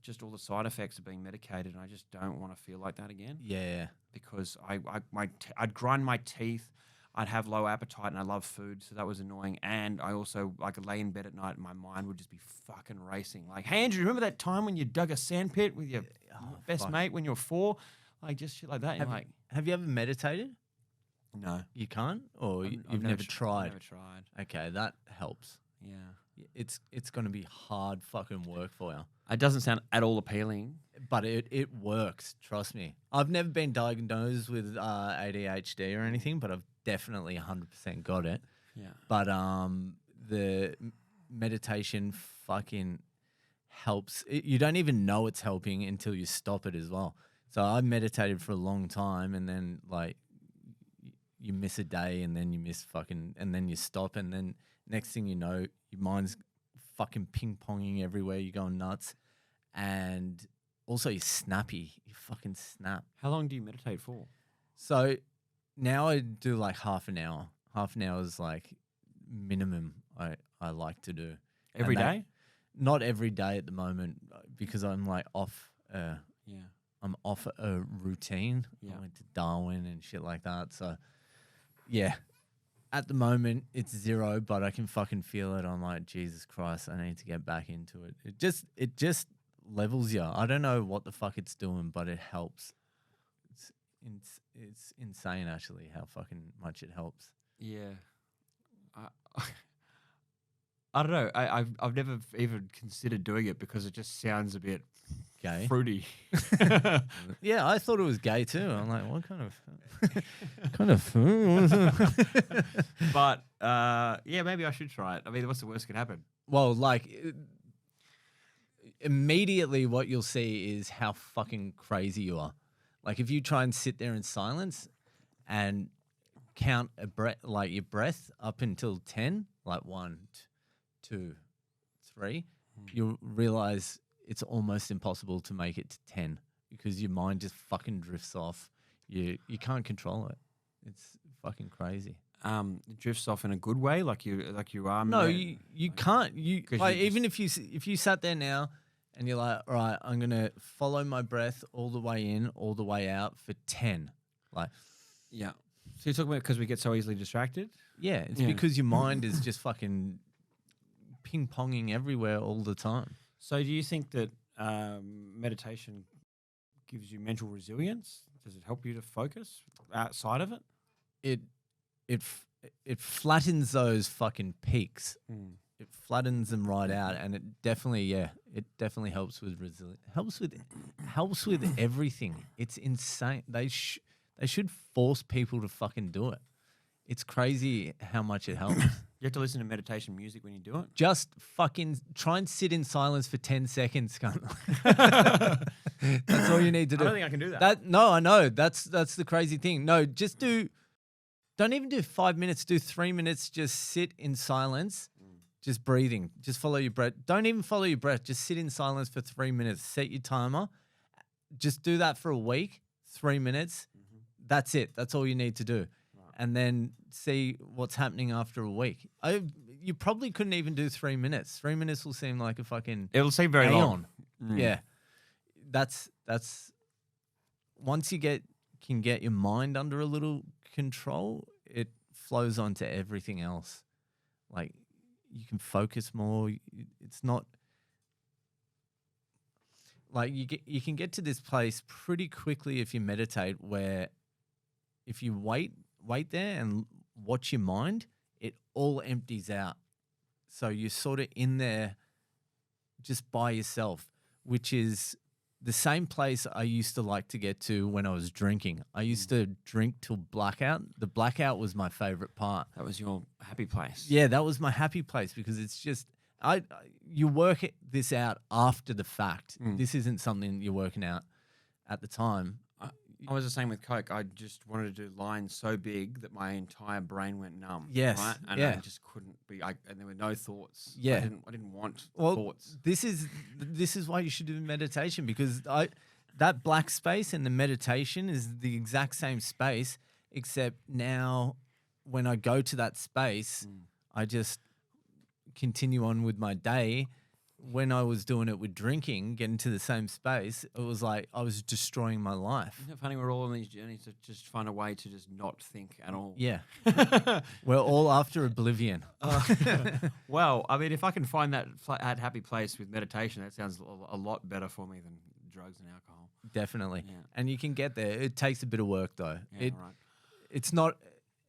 just all the side effects of being medicated, and I just don't want to feel like that again. Yeah. Because I'd grind my teeth. I'd have low appetite and I love food, so that was annoying. And I also lay in bed at night and my mind would just be fucking racing. Like, hey Andrew, remember that time when you dug a sandpit with your best mate when you were 4? Like just shit like that. Have you ever meditated? No, You can't, or you've never tried. I've never tried. Okay, that helps. Yeah, It's going to be hard fucking work for you. it doesn't sound at all appealing. But it works, trust me. I've never been diagnosed with ADHD or anything, but I've definitely 100% got it. Yeah. But the meditation fucking helps. You don't even know it's helping until you stop it as well. So I meditated for a long time, and then you miss a day, and then you miss and then you stop, and then next thing you know, your mind's fucking ping-ponging everywhere. You're going nuts. And also you're snappy. You fucking snap. How long do you meditate for? So now I do like half an hour. Half an hour is like minimum I like to do. Every day? Not every day at the moment because I'm like off. Yeah. I'm off a routine. Yeah. I went to Darwin and shit like that. So yeah, at the moment it's 0, but I can fucking feel it. I'm like, Jesus Christ, I need to get back into it. It just levels you. I don't know what the fuck it's doing, but it helps. It's insane actually how fucking much it helps. Yeah. I don't know. I've never even considered doing it because it just sounds a bit Gay. fruity. Yeah, I thought it was gay too. I'm like, what kind of food? But yeah, maybe I should try it. I mean, what's the worst that can happen? Well, like immediately what you'll see is how fucking crazy you are. Like if you try and sit there in silence and count your breath up until 10, like 1, 2, 3, you'll realize it's almost impossible to make it to 10 because your mind just fucking drifts off. You can't control it. It's fucking crazy. It drifts off in a good way, like you are. No, you can't. Even if you sat there now and you're like, all right, I'm gonna follow my breath all the way in, all the way out for 10. Like, yeah. So you're talking about because we get so easily distracted? Yeah, it's because your mind is just fucking ping-ponging everywhere all the time. So do you think that meditation gives you mental resilience? Does it help you to focus outside of it? It flattens those fucking peaks. It flattens them right out, and it definitely helps with resilience. Helps with everything. It's insane. They should force people to fucking do it. It's crazy how much it helps. You have to listen to meditation music when you do it? Just fucking try and sit in silence for 10 seconds, cunt. That's all you need to do. I don't think I can do that. No, I know. That's the crazy thing. No, just don't even do 5 minutes. Do 3 minutes. Just sit in silence, just breathing. Just follow your breath. Don't even follow your breath. Just sit in silence for 3 minutes. Set your timer. Just do that for a week, 3 minutes. That's it. That's all you need to do. And then see what's happening after a week. You probably couldn't even do 3 minutes. 3 minutes will seem like a fucking It'll seem very long. Yeah. That's once you can get your mind under a little control, it flows on to everything else. Like you can focus more. It's not like you can get to this place pretty quickly if you meditate where if you wait there and watch your mind, it all empties out. So you're sort of in there just by yourself, which is the same place I used to like to get to when I was drinking. I used to drink till blackout. The blackout was my favorite part. That was your happy place. Yeah, that was my happy place because it's just you work this out after the fact. This isn't something you're working out at the time. I was the same with Coke. I just wanted to do lines so big that my entire brain went numb. Yes, right? And I just couldn't be. And there were no thoughts. Yeah, I didn't want thoughts. This is why you should do meditation because that black space and the meditation is the exact same space, except now when I go to that space, I just continue on with my day, when I was doing it with drinking, getting to the same space, it was like I was destroying my life. Isn't it funny we're all on these journeys to just find a way to just not think at all? Yeah. We're all after oblivion. Well, I mean, if I can find that happy place with meditation, that sounds a lot better for me than drugs and alcohol. Definitely. Yeah. And you can get there. It takes a bit of work, though. Yeah, right. It's not...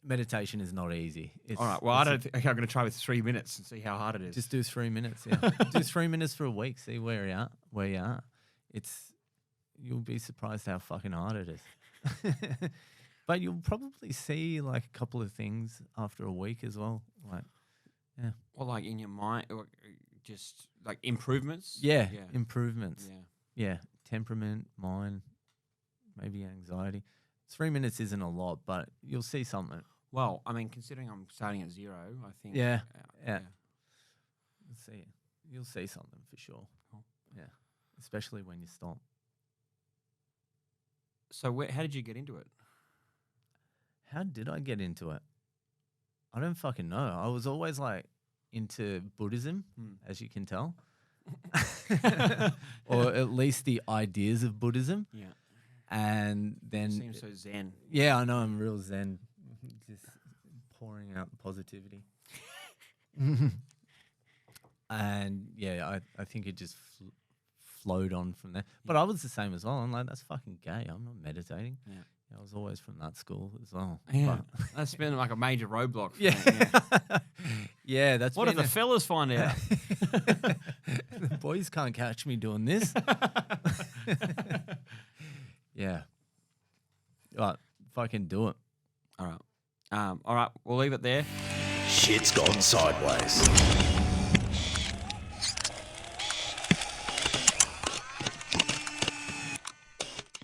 Meditation is not easy. All right. Well, I'm going to try with 3 minutes and see how hard it is. Just do 3 minutes. Yeah, do 3 minutes for a week. See where you are. You'll be surprised how fucking hard it is. But you'll probably see like a couple of things after a week as well. Like, yeah. Or like in your mind, or just like improvements. Yeah. Improvements. Yeah. Yeah. Temperament, mind, maybe anxiety. 3 minutes isn't a lot, but you'll see something. Well, I mean, considering I'm starting at 0, I think. Yeah. You'll see something for sure. Cool. Yeah, especially when you stop. So, how did you get into it? How did I get into it? I don't fucking know. I was always like into Buddhism, as you can tell, or at least the ideas of Buddhism. Yeah. And then seems so zen. Yeah, I know I'm real zen, just pouring out positivity. And yeah, I think it just flowed on from there. But I was the same as well. I'm like, that's fucking gay. I'm not meditating. Yeah. I was always from that school as well. Yeah, that's been like a major roadblock. For yeah, me, yeah. That's what if the fellas find out? The boys can't catch me doing this. Yeah. Right, if I can do it. All right. All right, we'll leave it there. Shit's gone sideways.